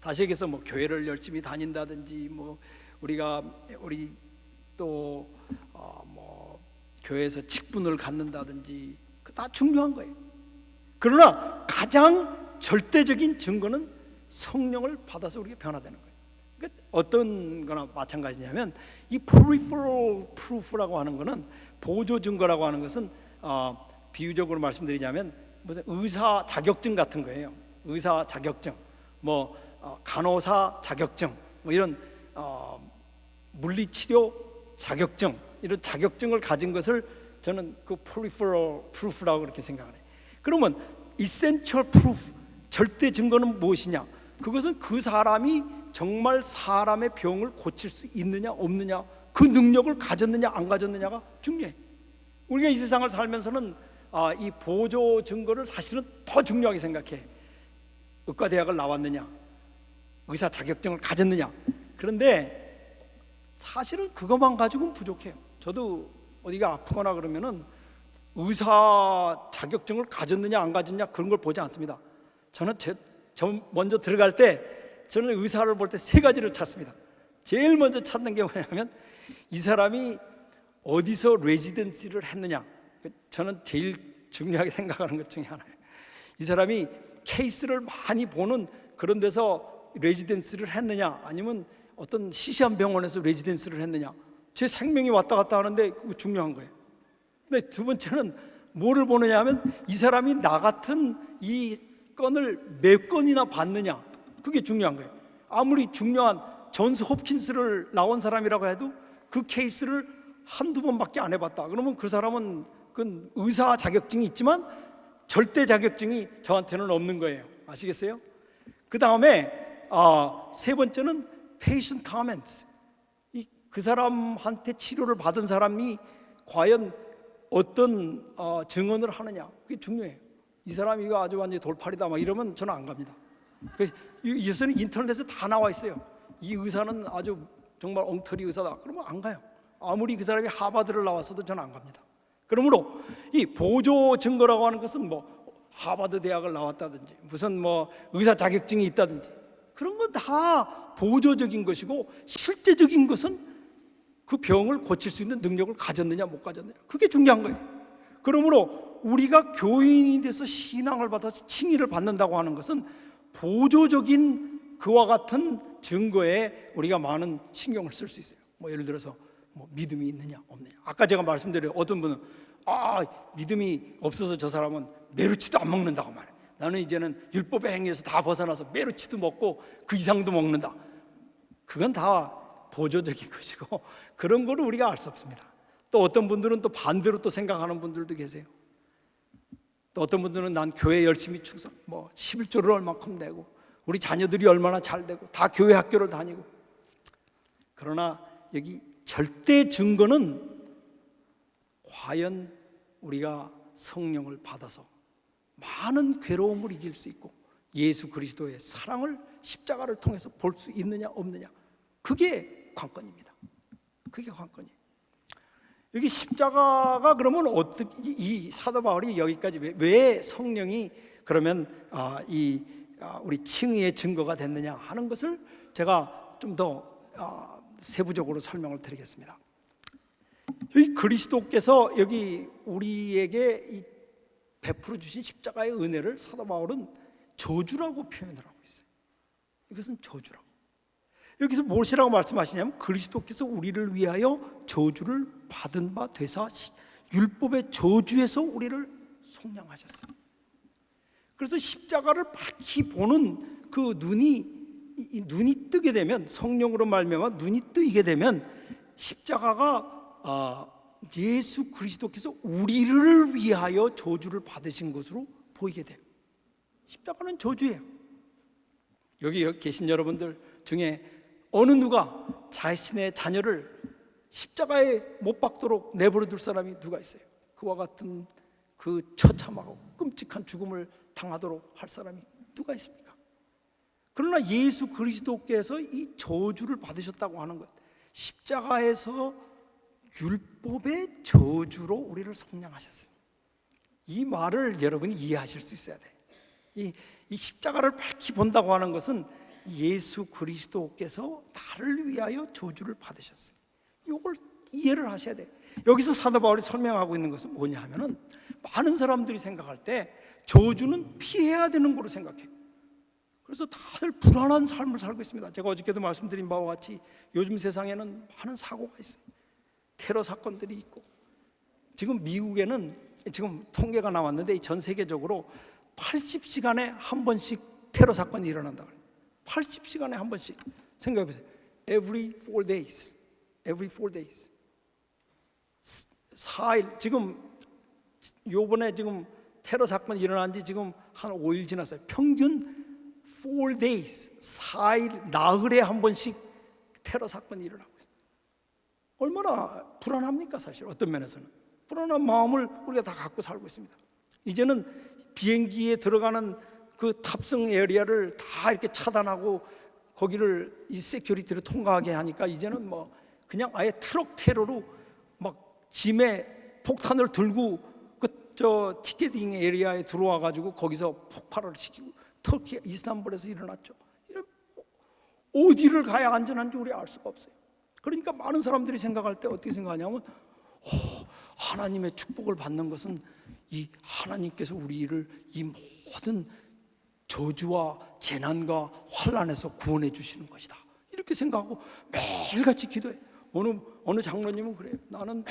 다시 얘기해서 뭐 교회를 열심히 다닌다든지 뭐 우리 또 뭐 교회에서 직분을 갖는다든지 다 중요한 거예요. 그러나 가장 절대적인 증거는 성령을 받아서 우리가 변화되는 거예요. 그러니까 어떤 거나 마찬가지냐면 이 peripheral proof라고 하는 거는 보조 증거라고 하는 것은 비유적으로 말씀드리자면 무슨 의사 자격증 같은 거예요. 의사 자격증, 뭐 간호사 자격증, 뭐 이런 물리치료 자격증, 이런 자격증을 가진 것을 저는 그 peripheral proof라고 그렇게 생각을 해요. 그러면 essential proof, 절대 증거는 무엇이냐? 그것은 그 사람이 정말 사람의 병을 고칠 수 있느냐 없느냐, 그 능력을 가졌느냐 안 가졌느냐가 중요해. 우리가 이 세상을 살면서는 이 보조 증거를 사실은 더 중요하게 생각해. 의과대학을 나왔느냐, 의사 자격증을 가졌느냐. 그런데 사실은 그것만 가지고는 부족해요. 저도 어디가 아프거나 그러면은 의사 자격증을 가졌느냐 안 가졌느냐 그런 걸 보지 않습니다. 저는 먼저 들어갈 때 저는 의사를 볼 때 세 가지를 찾습니다. 제일 먼저 찾는 게 뭐냐면 이 사람이 어디서 레지던시를 했느냐. 저는 제일 중요하게 생각하는 것 중에 하나예요. 이 사람이 케이스를 많이 보는 그런 데서 레지던시를 했느냐 아니면 어떤 시시한 병원에서 레지던시를 했느냐. 제 생명이 왔다 갔다 하는데 그거 중요한 거예요. 근데 두 번째는 뭐를 보느냐 하면 이 사람이 나 같은 이 건을 몇 건이나 받느냐. 그게 중요한 거예요. 아무리 중요한 존스 홉킨스를 나온 사람이라고 해도 그 케이스를 한두 번밖에 안 해봤다. 그러면 그 사람은 그 의사 자격증이 있지만 절대 자격증이 저한테는 없는 거예요. 아시겠어요? 그 다음에 세 번째는 patient comments. 그 사람한테 치료를 받은 사람이 과연 어떤 증언을 하느냐. 그게 중요해요. 이 사람이 이거 아주 완전히 돌팔이다 막 이러면 저는 안 갑니다. 요새는 인터넷에 다 나와 있어요. 이 의사는 아주 정말 엉터리 의사다. 그러면 안 가요. 아무리 그 사람이 하버드를 나왔어도 저는 안 갑니다. 그러므로 이 보조 증거라고 하는 것은 뭐 하버드 대학을 나왔다든지 무슨 뭐 의사 자격증이 있다든지 그런 건 다 보조적인 것이고 실제적인 것은 그 병을 고칠 수 있는 능력을 가졌느냐 못 가졌느냐 그게 중요한 거예요. 그러므로 우리가 교인이 돼서 신앙을 받아서 칭의를 받는다고 하는 것은 보조적인 그와 같은 증거에 우리가 많은 신경을 쓸 수 있어요. 뭐 예를 들어서 뭐 믿음이 있느냐 없느냐. 아까 제가 말씀드린 어떤 분은 믿음이 없어서 저 사람은 메루치도 안 먹는다고 말해. 나는 이제는 율법의 행위에서 다 벗어나서 메루치도 먹고 그 이상도 먹는다. 그건 다 보조적인 것이고 그런 거를 우리가 알 수 없습니다. 또 어떤 분들은 또 반대로 또 생각하는 분들도 계세요. 또 어떤 분들은 난 교회 열심히 충성, 뭐 11조를 얼마큼 내고 우리 자녀들이 얼마나 잘 되고 다 교회 학교를 다니고. 그러나 여기 절대 증거는 과연 우리가 성령을 받아서 많은 괴로움을 이길 수 있고 예수 그리스도의 사랑을 십자가를 통해서 볼 수 있느냐 없느냐 그게 관건입니다. 그게 관건이에요. 여기 십자가가 그러면 어떻게 이 사도 바울이 여기까지 왜 성령이 그러면 우리 칭의의 증거가 됐느냐 하는 것을 제가 좀 더 세부적으로 설명을 드리겠습니다. 여기 그리스도께서 여기 우리에게 베풀어 주신 십자가의 은혜를 사도 바울은 저주라고 표현을 하고 있어요. 이것은 저주라고. 여기서 무엇이라고 말씀하시냐면 그리스도께서 우리를 위하여 저주를 받은 바 되사 율법의 저주에서 우리를 속량하셨어요. 그래서 십자가를 밝히 보는 그 눈이 뜨게 되면, 성령으로 말미암아 눈이 뜨이게 되면 십자가가 예수 그리스도께서 우리를 위하여 저주를 받으신 것으로 보이게 돼요. 십자가는 저주예요. 여기 계신 여러분들 중에 어느 누가 자신의 자녀를 십자가에 못 박도록 내버려 둘 사람이 누가 있어요? 그와 같은 그 처참하고 끔찍한 죽음을 당하도록 할 사람이 누가 있습니까? 그러나 예수 그리스도께서 이 저주를 받으셨다고 하는 것, 십자가에서 율법의 저주로 우리를 속량하셨으니, 이 말을 여러분이 이해하실 수 있어야 돼. 이 십자가를 밝히 본다고 하는 것은 예수 그리스도께서 나를 위하여 저주를 받으셨으니, 이걸 이해를 하셔야 돼. 여기서 사도 바울이 설명하고 있는 것은 뭐냐 하면은, 많은 사람들이 생각할 때 저주는 피해야 되는 거로 생각해요. 그래서 다들 불안한 삶을 살고 있습니다. 제가 어저께도 말씀드린 바와 같이 요즘 세상에는 많은 사고가 있어요. 테러 사건들이 있고, 지금 미국에는 지금 통계가 나왔는데 전 세계적으로 80시간에 한 번씩 테러 사건이 일어난다 그래요. 80시간에 한 번씩. 생각해 보세요. Every 4 days. Every 4 days. 4일. 지금 요번에 지금 테러 사건이 일어난 지 지금 한 5일 지났어요. 평균 4 days, 4일, 나흘에 한 번씩 테러 사건이 일어나고 있어요. 얼마나 불안합니까? 사실 어떤 면에서는 불안한 마음을 우리가 다 갖고 살고 있습니다. 이제는 비행기에 들어가는 그 탑승 에리아를 다 이렇게 차단하고 거기를 이 세큐리티를 통과하게 하니까 이제는 뭐 그냥 아예 트럭 테러로 막 짐에 폭탄을 들고 저 티켓팅 에리아에 들어와 가지고 거기서 폭발을 시키고, 터키 이스탄불에서 일어났죠. 어디를 가야 안전한지 우리 알 수가 없어요. 그러니까 많은 사람들이 생각할 때 어떻게 생각하냐면, 하나님의 축복을 받는 것은 이 하나님께서 우리를 이 모든 저주와 재난과 환난에서 구원해 주시는 것이다, 이렇게 생각하고 매일같이 기도해. 어느 장로님은 그래요. 나는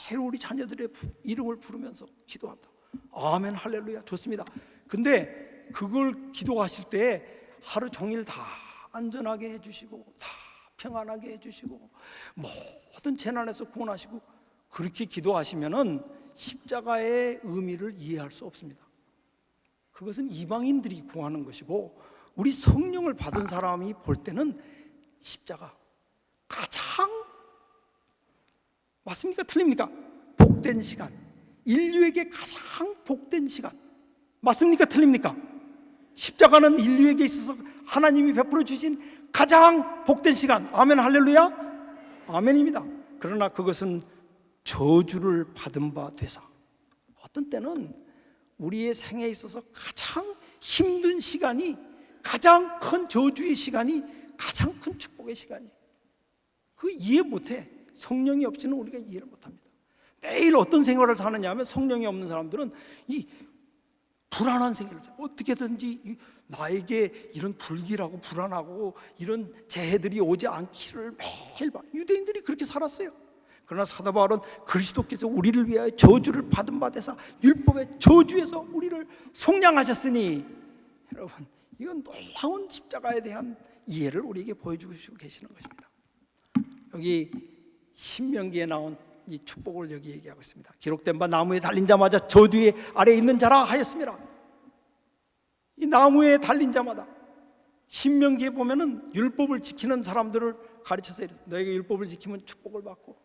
매일 우리 자녀들의 이름을 부르면서 기도한다. 아멘, 할렐루야, 좋습니다. 근데 그걸 기도하실 때 하루 종일 다 안전하게 해주시고, 다 평안하게 해주시고, 모든 재난에서 구원하시고, 그렇게 기도하시면은 십자가의 의미를 이해할 수 없습니다. 그것은 이방인들이 구하는 것이고, 우리 성령을 받은 사람이 볼 때는 십자가 가장, 맞습니까? 틀립니까? 복된 시간, 인류에게 가장 복된 시간, 맞습니까? 틀립니까? 십자가는 인류에게 있어서 하나님이 베풀어 주신 가장 복된 시간. 아멘, 할렐루야, 아멘입니다. 그러나 그것은 저주를 받은 바 되사, 어떤 때는 우리의 생애에 있어서 가장 힘든 시간이, 가장 큰 저주의 시간이 가장 큰 축복의 시간이에요. 그 이해 못해. 성령이 없이는 우리가 이해를 못합니다. 매일 어떤 생활을 사느냐 하면, 성령이 없는 사람들은 이 불안한 생활을, 어떻게든지 나에게 이런 불길하고 불안하고 이런 재해들이 오지 않기를 매일 봐. 유대인들이 그렇게 살았어요. 그러나 사도 바울은 그리스도께서 우리를 위하여 저주를 받은 바 되사 율법의 저주에서 우리를 속량하셨으니, 여러분, 이건 놀라운 십자가에 대한 이해를 우리에게 보여주시고 계시는 것입니다. 여기 신명기에 나온 이 축복을 여기 얘기하고 있습니다. 기록된 바 나무에 달린 자마다 저주의 아래에 있는 자라 하였습니다. 이 나무에 달린 자마다, 신명기에 보면은 율법을 지키는 사람들을 가르쳐서 이래요. 너희가 율법을 지키면 축복을 받고,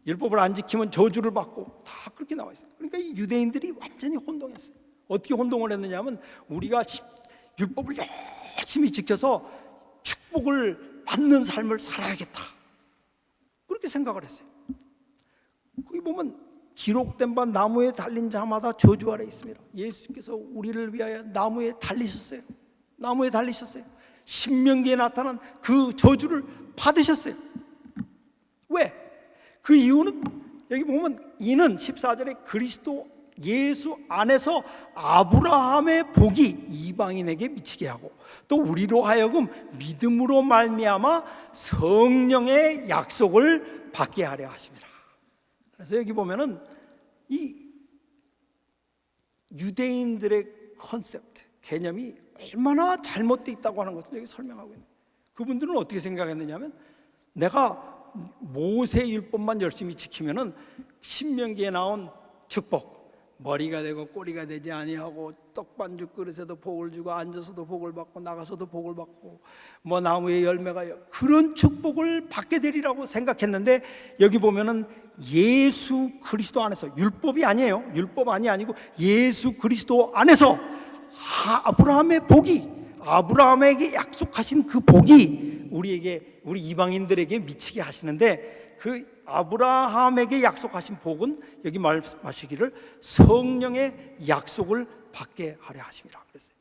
율법을 안 지키면 저주를 받고, 다 그렇게 나와 있어요. 그러니까 이 유대인들이 완전히 혼동했어요. 어떻게 혼동을 했느냐 하면, 우리가 율법을 열심히 지켜서 축복을 받는 삶을 살아야겠다, 그렇게 생각을 했어요. 거기 보면 기록된 바 나무에 달린 자마다 저주 아래 있습니다. 예수께서 우리를 위하여 나무에 달리셨어요. 나무에 달리셨어요. 신명기에 나타난 그 저주를 받으셨어요. 왜? 그 이유는 여기 보면, 이는 14절에 그리스도 예수 안에서 아브라함의 복이 이방인에게 미치게 하고 또 우리로 하여금 믿음으로 말미암아 성령의 약속을 받게 하려 하십니다. 그래서 여기 보면은 이 유대인들의 컨셉트, 개념이 얼마나 잘못되어 있다고 하는 것을 여기 설명하고 있는 거예요. 그분들은 어떻게 생각했느냐면 내가 모세 율법만 열심히 지키면은 신명기에 나온 축복, 머리가 되고 꼬리가 되지 아니하고 떡반죽 그릇에도 복을 주고 앉아서도 복을 받고 나가서도 복을 받고 뭐 나무에 열매가 그런 축복을 받게 되리라고 생각했는데 여기 보면은 예수 그리스도 안에서, 율법이 아니에요. 율법 아니고 예수 그리스도 안에서 아브라함의 복이, 아브라함에게 약속하신 그 복이 우리에게, 우리 이방인들에게 미치게 하시는데 그 아브라함에게 약속하신 복은 여기 말씀하시기를 성령의 약속을 받게 하려 하심이라 그랬어요.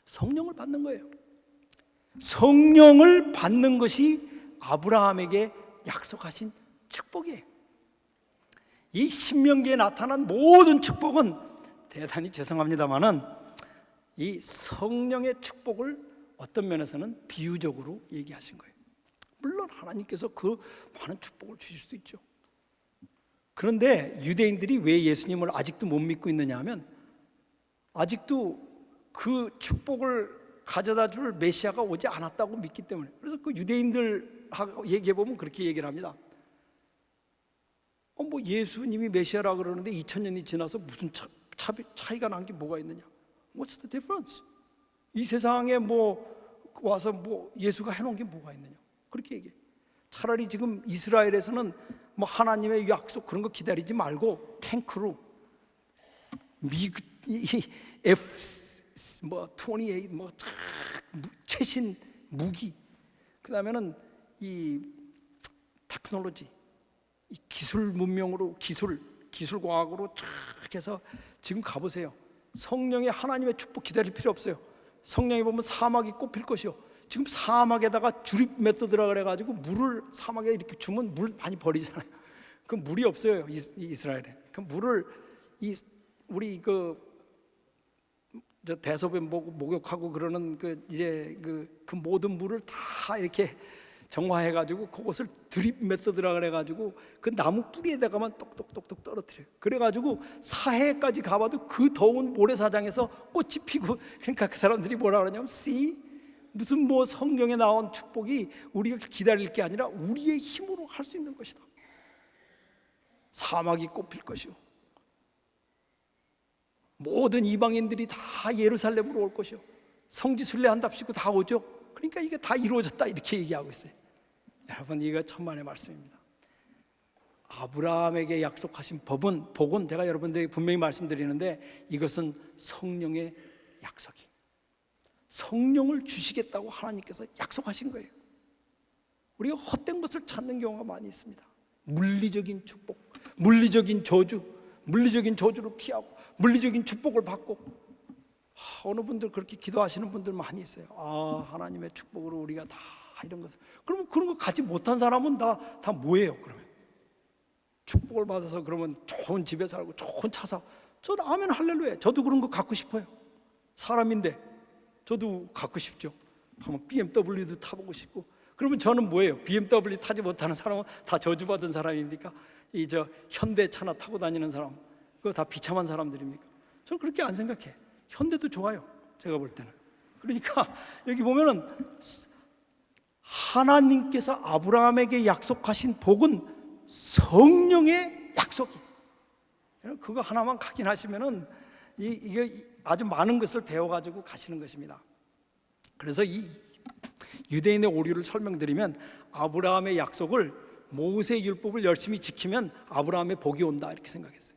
성령을 받는 거예요. 성령을 받는 것이 아브라함에게 약속하신 축복이에요. 이 신명기에 나타난 모든 축복은 대단히 죄송합니다만은 이 성령의 축복을 어떤 면에서는 비유적으로 얘기하신 거예요. 물론 하나님께서 그 많은 축복을 주실 수 있죠. 그런데 유대인들이 왜 예수님을 아직도 못 믿고 있느냐 하면 아직도 그 축복을 가져다 줄 메시아가 오지 않았다고 믿기 때문에. 그래서 그 유대인들하고 얘기해 보면 그렇게 얘기를 합니다. 뭐 예수님이 메시아라 그러는데 2000년이 지나서 무슨 차이가 난 게 뭐가 있느냐? What's the difference? 이 세상에 뭐 와서 뭐 예수가 해놓은 게 뭐가 있느냐? 그렇게 얘기해. 차라리 지금 이스라엘에서는 뭐 하나님의 약속 그런 거 기다리지 말고 탱크로 미국 F-28 뭐 최신 무기, 그 다음에는 이 테크놀로지, 이 기술 문명으로 기술 과학으로 쫙 해서 지금 가보세요. 성령의 하나님의 축복 기다릴 필요 없어요. 성령이 보면 사막이 꽃필 것이요. 지금 사막에다가 주립 메소드라 그래가지고 물을 사막에 이렇게 주면 물 많이 버리잖아요. 그 물이 없어요 이스라엘에. 그 물을 우리 저 대sob에 목욕하고 그러는 이제 그 모든 물을 다 이렇게 정화해가지고 그것을 드립 메소드라 그래가지고 그 나무 뿌리에다가만 똑똑똑똑 떨어뜨려요. 그래가지고 사해까지 가봐도 그 더운 모래사장에서 꽃이 피고, 그러니까 그 사람들이 뭐라 그러냐면 see? 무슨 뭐 성경에 나온 축복이 우리가 기다릴 게 아니라 우리의 힘으로 할 수 있는 것이다. 사막이 꽃필 것이요, 모든 이방인들이 다 예루살렘으로 올 것이요, 성지순례 한답시고 다 오죠. 그러니까 이게 다 이루어졌다 이렇게 얘기하고 있어요. 여러분, 이거 천만의 말씀입니다. 아브라함에게 약속하신 복은 제가 여러분들에게 분명히 말씀드리는데 이것은 성령의 약속이, 성령을 주시겠다고 하나님께서 약속하신 거예요. 우리가 헛된 것을 찾는 경우가 많이 있습니다. 물리적인 축복, 물리적인 저주, 물리적인 저주를 피하고 물리적인 축복을 받고, 어느 분들 그렇게 기도하시는 분들 많이 있어요. 하나님의 축복으로 우리가 다 이런 것을. 그러면 그런 거 가지 못한 사람은 다 뭐예요? 그러면 축복을 받아서 그러면 좋은 집에 살고 좋은 차 사고, 저는 아멘 할렐루야. 저도 그런 거 갖고 싶어요. 사람인데 저도 갖고 싶죠. 한번 BMW도 타보고 싶고. 그러면 저는 뭐예요? BMW 타지 못하는 사람은 다 저주받은 사람입니까? 현대차나 타고 다니는 사람, 그거 다 비참한 사람들입니까? 저는 그렇게 안 생각해. 현대도 좋아요, 제가 볼 때는. 그러니까 여기 보면은 하나님께서 아브라함에게 약속하신 복은 성령의 약속이. 그거 하나만 확인하시면은 이게 아주 많은 것을 배워가지고 가시는 것입니다. 그래서 이 유대인의 오류를 설명드리면, 아브라함의 약속을 모세 율법을 열심히 지키면 아브라함의 복이 온다 이렇게 생각했어요.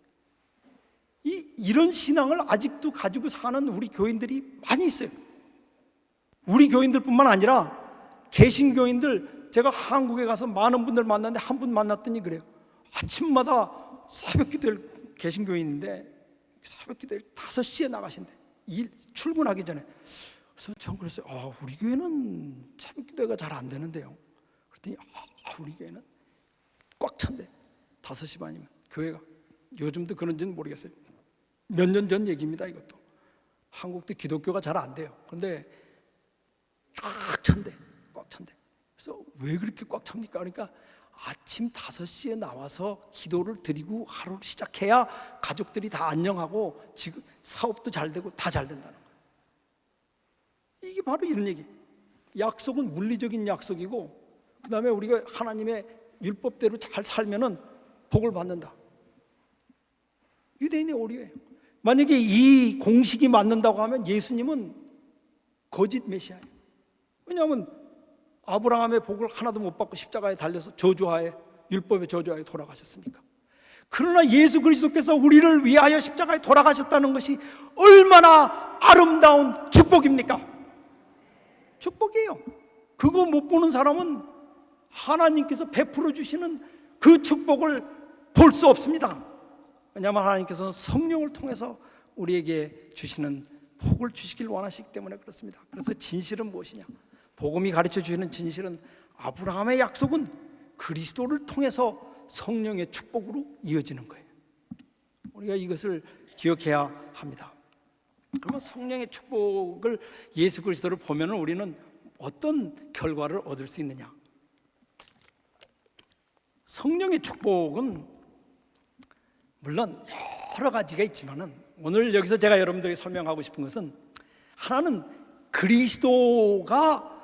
이런 신앙을 아직도 가지고 사는 우리 교인들이 많이 있어요. 우리 교인들뿐만 아니라 개신교인들, 제가 한국에 가서 많은 분들 만났는데 한 분 만났더니 그래요. 아침마다 새벽기도를, 개신교인인데 새벽기도를 5시에 나가신대. 출근하기 전에. 그래서 전 그랬어요. 우리 교회는 새벽기도가 잘 안 되는데요. 그랬더니 우리 교회는 꽉 찬대. 5시 반이면 교회가. 요즘도 그런지는 모르겠어요. 몇 년 전 얘기입니다. 이것도 한국도 기독교가 잘 안 돼요. 그런데 꽉 찬대. 그래서 왜 그렇게 꽉 찹니까? 그러니까 아침 5시에 나와서 기도를 드리고 하루를 시작해야 가족들이 다 안녕하고 지금 사업도 잘 되고 다 잘 된다는 거예요. 이게 바로 이런 얘기. 약속은 물리적인 약속이고, 그 다음에 우리가 하나님의 율법대로 잘 살면은 복을 받는다. 유대인의 오류예요. 만약에 이 공식이 맞는다고 하면 예수님은 거짓 메시아예요. 왜냐하면 아브라함의 복을 하나도 못 받고 십자가에 달려서 저주하에, 율법의 저주하에 돌아가셨으니까. 그러나 예수 그리스도께서 우리를 위하여 십자가에 돌아가셨다는 것이 얼마나 아름다운 축복입니까? 축복이에요. 그거 못 보는 사람은 하나님께서 베풀어 주시는 그 축복을 볼 수 없습니다. 왜냐하면 하나님께서는 성령을 통해서 우리에게 주시는 복을 주시길 원하시기 때문에 그렇습니다. 그래서 진실은 무엇이냐? 복음이 가르쳐 주시는 진실은 아브라함의 약속은 그리스도를 통해서 성령의 축복으로 이어지는 거예요. 우리가 이것을 기억해야 합니다. 그러면 성령의 축복을, 예수 그리스도를 보면 우리는 어떤 결과를 얻을 수 있느냐? 성령의 축복은 물론 여러 가지가 있지만은, 오늘 여기서 제가 여러분들에게 설명하고 싶은 것은, 하나는 그리스도가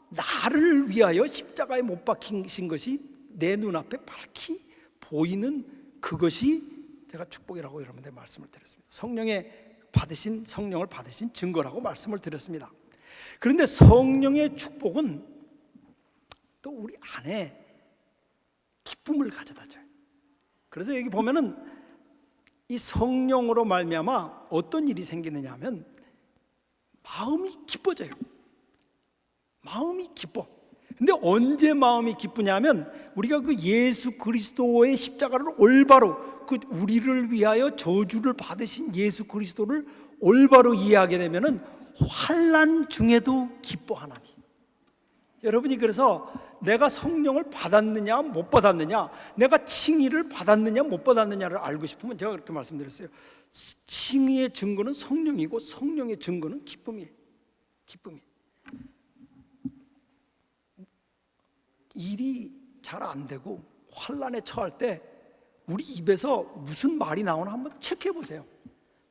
나를 위하여 십자가에 못 박히신 것이 내 눈앞에 밝히 보이는 그것이 제가 축복이라고 여러분들 말씀을 드렸습니다. 성령을 받으신 증거라고 말씀을 드렸습니다. 그런데 성령의 축복은 또 우리 안에 기쁨을 가져다 줘요. 그래서 여기 보면은 이 성령으로 말미암아 어떤 일이 생기느냐 하면 마음이 기뻐져요. 마음이 기뻐. 근데 언제 마음이 기쁘냐면, 우리가 그 예수 그리스도의 십자가를 올바로, 그 우리를 위하여 저주를 받으신 예수 그리스도를 올바로 이해하게 되면은 환난 중에도 기뻐하나니. 여러분이 그래서 내가 성령을 받았느냐 못 받았느냐, 내가 칭의를 받았느냐 못 받았느냐를 알고 싶으면 제가 그렇게 말씀드렸어요. 칭의의 증거는 성령이고 성령의 증거는 기쁨이에요. 기쁨이. 일이 잘 안 되고 환난에 처할 때 우리 입에서 무슨 말이 나오나 한번 체크해 보세요.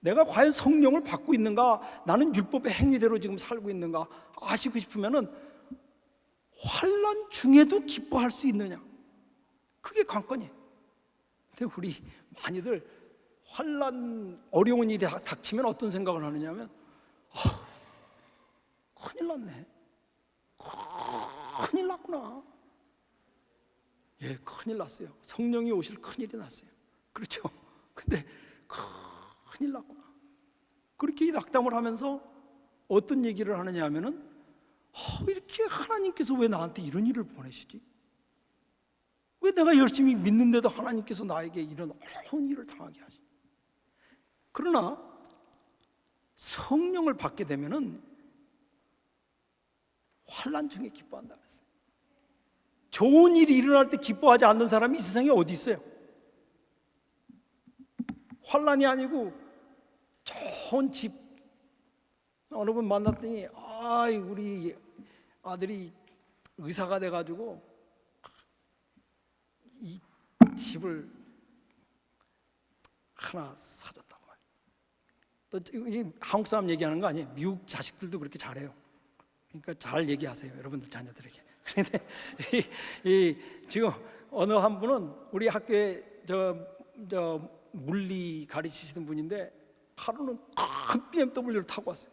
내가 과연 성령을 받고 있는가, 나는 율법의 행위대로 지금 살고 있는가 아시고 싶으면은 환난 중에도 기뻐할 수 있느냐, 그게 관건이에요. 근데 우리 많이들 환난, 어려운 일이 닥치면 어떤 생각을 하느냐면, 큰일 났네, 큰일 났구나. 예, 큰일 났어요. 성령이 오실 큰일이 났어요. 그렇죠? 근데 큰일 났구나. 그렇게 낙담을 하면서 어떤 얘기를 하느냐 하면은, 이렇게 하나님께서 왜 나한테 이런 일을 보내시지? 왜 내가 열심히 믿는데도 하나님께서 나에게 이런 어려운 일을 당하게 하시지? 그러나 성령을 받게 되면은 환난 중에 기뻐한다 그랬어요. 좋은 일이 일어날 때 기뻐하지 않는 사람이 이 세상에 어디 있어요? 환난이 아니고 좋은 집 어느 분 만났더니, 우리 아들이 의사가 돼가지고 이 집을 하나 사줬다고 말이에요. 또 이게 한국 사람 얘기하는 거 아니에요. 미국 자식들도 그렇게 잘해요. 그러니까 잘 얘기하세요, 여러분들 자녀들에게. 그런데 지금 어느 한 분은 우리 학교에 저 물리 가르치시던 분인데, 하루는 큰 BMW를 타고 왔어요.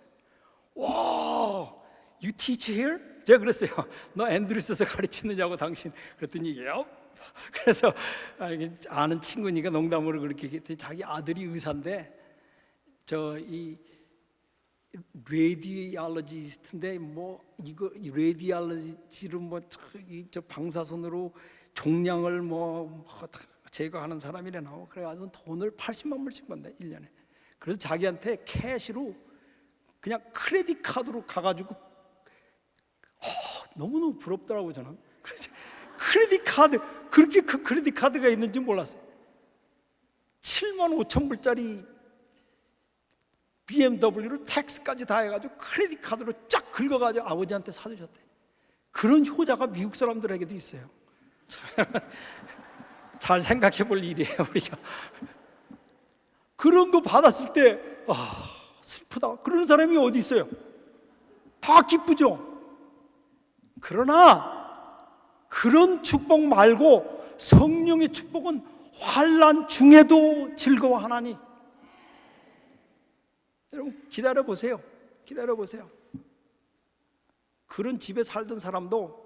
와, you teach here? 제가 그랬어요. 너 앤드루스에서 가르치느냐고 당신. 그랬더니 그래서 아는 친구니까 농담으로 그렇게 했더니 자기 아들이 의사인데, 이 레디알러지스트인데, 이거 레디알러지로 저 방사선으로 종양을 제거하는 사람이래 나오고, 그래가지고 돈을 80만 불씩 번다 1년에. 그래서 자기한테 캐시로 그냥 크레딧 카드로 가가지고, 너무너무 부럽더라고요 저는. 그래서 크레딧 카드, 그렇게 그 크레딧 카드가 있는지 몰랐어요. 7만 5천 불짜리 BMW를 텍스까지 다 해가지고 크레딧 카드로 쫙 긁어가지고 아버지한테 사주셨대. 그런 효자가 미국 사람들에게도 있어요. 잘 생각해 볼 일이에요, 우리가. 그런 거 받았을 때, 슬프다. 그런 사람이 어디 있어요? 다 기쁘죠? 그러나 그런 축복 말고 성령의 축복은 환난 중에도 즐거워하나니. 여러분 기다려 보세요. 그런 집에 살던 사람도,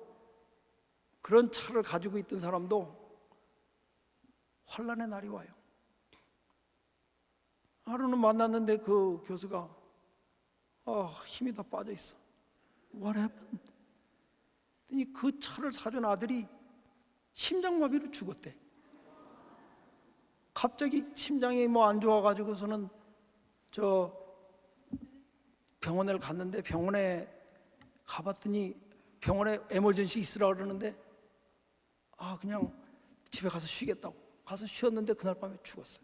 그런 차를 가지고 있던 사람도 환난의 날이 와요. 하루는 만났는데 그 교수가 힘이 다 빠져 있어. What happened? 그랬더니 그 차를 사준 아들이 심장마비로 죽었대. 갑자기 심장이 안 좋아가지고서는 저 병원에 갔는데, 병원에 가봤더니 병원에 에머전시 있으라 그러는데 그냥 집에 가서 쉬겠다고 가서 쉬었는데 그날 밤에 죽었어요.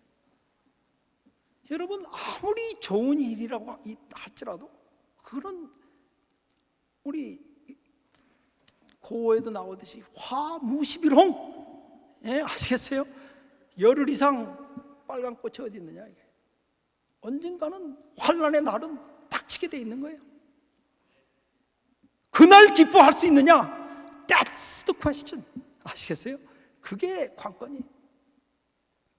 여러분 아무리 좋은 일이라고 할지라도 그런, 우리 고어에도 나오듯이 화무시비롱, 아시겠어요? 열흘 이상 빨간 꽃이 어디 있느냐. 이게 언젠가는 환난의 날은 닥치게 돼 있는 거예요. 그날 기뻐할 수 있느냐? That's the question. 아시겠어요? 그게 관건이.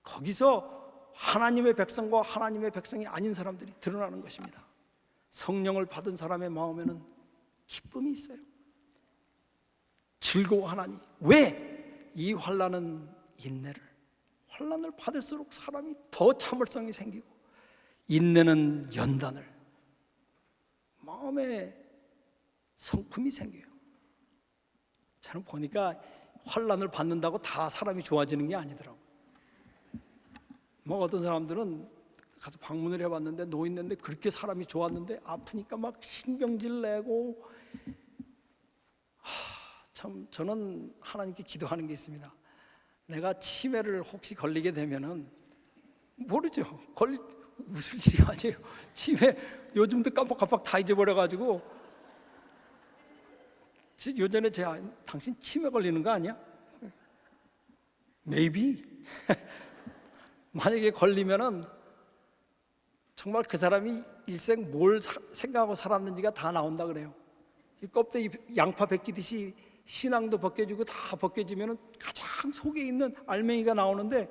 거기서 하나님의 백성과 하나님의 백성이 아닌 사람들이 드러나는 것입니다. 성령을 받은 사람의 마음에는 기쁨이 있어요. 즐거워하나니. 왜? 이 환난은 인내를, 환난을 받을수록 사람이 더 참을성이 생기고, 인내는 연단을, 마음에 성품이 생겨요. 저는 보니까 환난을 받는다고 다 사람이 좋아지는 게 아니더라고요. 어떤 사람들은 가서 방문을 해봤는데 노인네인데 그렇게 사람이 좋았는데 아프니까 막 신경질 내고. 참 저는 하나님께 기도하는 게 있습니다. 내가 치매를 혹시 걸리게 되면은, 모르죠. 웃을 일이 아니에요. 치매 요즘도 깜빡깜빡 다 잊어버려가지고. 요전에 당신 치매 걸리는 거 아니야? Maybe. 만약에 걸리면은 정말 그 사람이 일생 뭘 생각하고 살았는지가 다 나온다 그래요. 이 껍데기 양파 벗기듯이 신앙도 벗겨지고 다 벗겨지면은 가장 속에 있는 알맹이가 나오는데,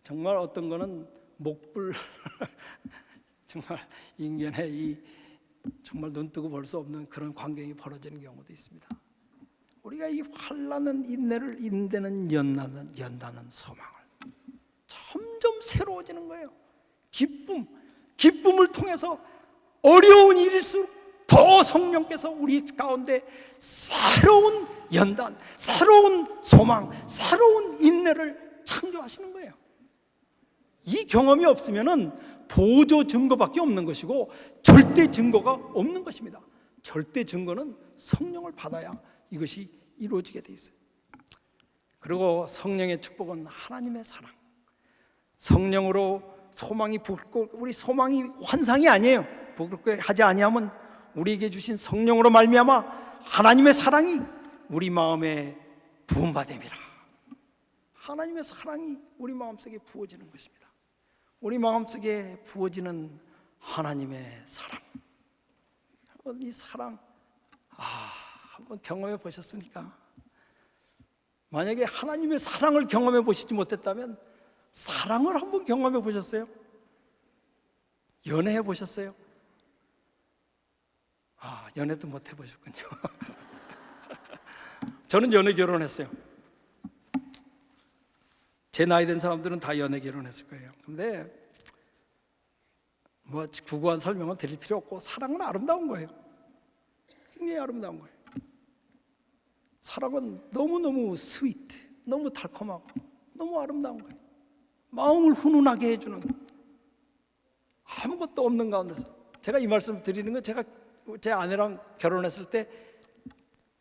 정말 어떤 거는 목불 정말 인간의 정말 눈 뜨고 볼 수 없는 그런 광경이 벌어지는 경우도 있습니다. 우리가 이 환난은 인내를, 인내는 연다는 소망을, 점점 새로워지는 거예요. 기쁨을 통해서 어려운 일일수록 더 성령께서 우리 가운데 새로운 연단, 새로운 소망, 새로운 인내를 창조하시는 거예요. 이 경험이 없으면은 보조 증거밖에 없는 것이고 절대 증거가 없는 것입니다. 절대 증거는 성령을 받아야 이것이 이루어지게 돼 있어요. 그리고 성령의 축복은 하나님의 사랑. 성령으로 소망이 부끄럽고, 우리 소망이 환상이 아니에요. 부끄럽게 하지 아니하면 우리에게 주신 성령으로 말미암아 하나님의 사랑이 우리 마음에 부음받음이라. 하나님의 사랑이 우리 마음속에 부어지는 것입니다. 우리 마음속에 부어지는 하나님의 사랑. 이 사랑 한번 경험해 보셨습니까? 만약에 하나님의 사랑을 경험해 보시지 못했다면 사랑을 한번 경험해 보셨어요? 연애해 보셨어요? 연애도 못 해보셨군요. 저는 연애 결혼했어요. 제 나이 된 사람들은 다 연애 결혼했을 거예요. 근데 구구한 설명은 드릴 필요 없고, 사랑은 아름다운 거예요. 굉장히 아름다운 거예요. 사랑은 너무너무 스위트, 너무 달콤하고 너무 아름다운 거예요. 마음을 훈훈하게 해주는, 아무것도 없는 가운데서. 제가 이 말씀 드리는 건, 제가 제 아내랑 결혼했을 때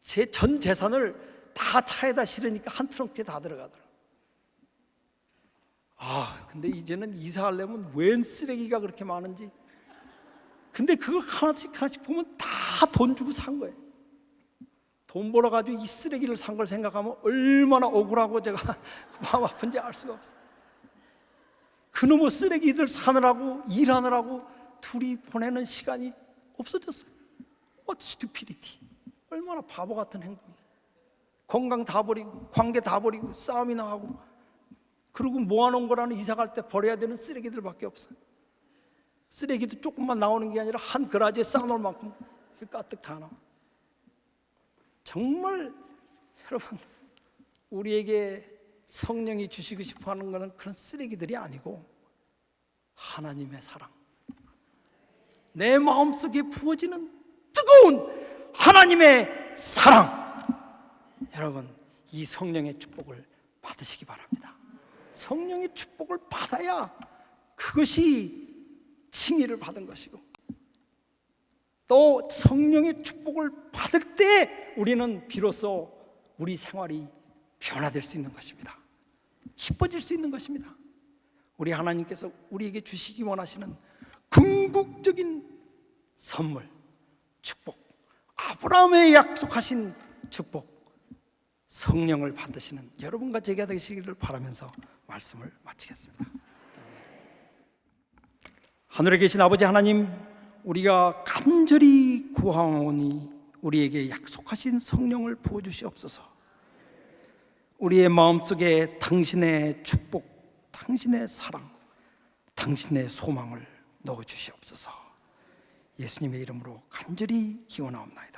제 전 재산을 다 차에다 실으니까 한 트렁크에 다 들어가더라고요. 근데 이제는 이사하려면 웬 쓰레기가 그렇게 많은지. 근데 그걸 하나씩 보면 다 돈 주고 산 거예요. 돈 벌어가지고 이 쓰레기를 산 걸 생각하면 얼마나 억울하고 제가 마음 아픈지 알 수가 없어요. 그놈의 쓰레기들 사느라고 일하느라고 둘이 보내는 시간이 없어졌어요. What stupidity. 얼마나 바보 같은 행동이에요. 건강 다 버리고 관계 다 버리고 싸움이나 하고, 그리고 모아놓은 거라는 이사 갈 때 버려야 되는 쓰레기들밖에 없어요. 쓰레기도 조금만 나오는 게 아니라 한 그라지에 쌓아놓을 만큼 가득 다 나와. 정말 여러분, 우리에게 성령이 주시고 싶어하는 것은 그런 쓰레기들이 아니고 하나님의 사랑, 내 마음속에 부어지는 뜨거운 하나님의 사랑. 여러분, 이 성령의 축복을 받으시기 바랍니다. 성령의 축복을 받아야 그것이 칭의를 받은 것이고, 또 성령의 축복을 받을 때 우리는 비로소 우리 생활이 변화될 수 있는 것입니다. 기뻐질 수 있는 것입니다. 우리 하나님께서 우리에게 주시기 원하시는 궁극적인 선물, 축복, 아브라함의 약속하신 축복, 성령을 받으시는 여러분과 제가 되시기를 바라면서 말씀을 마치겠습니다. 하늘에 계신 아버지 하나님, 우리가 간절히 구하오니 우리에게 약속하신 성령을 부어주시옵소서. 우리의 마음속에 당신의 축복, 당신의 사랑, 당신의 소망을 넣어주시옵소서. 예수님의 이름으로 간절히 기원하옵나이다.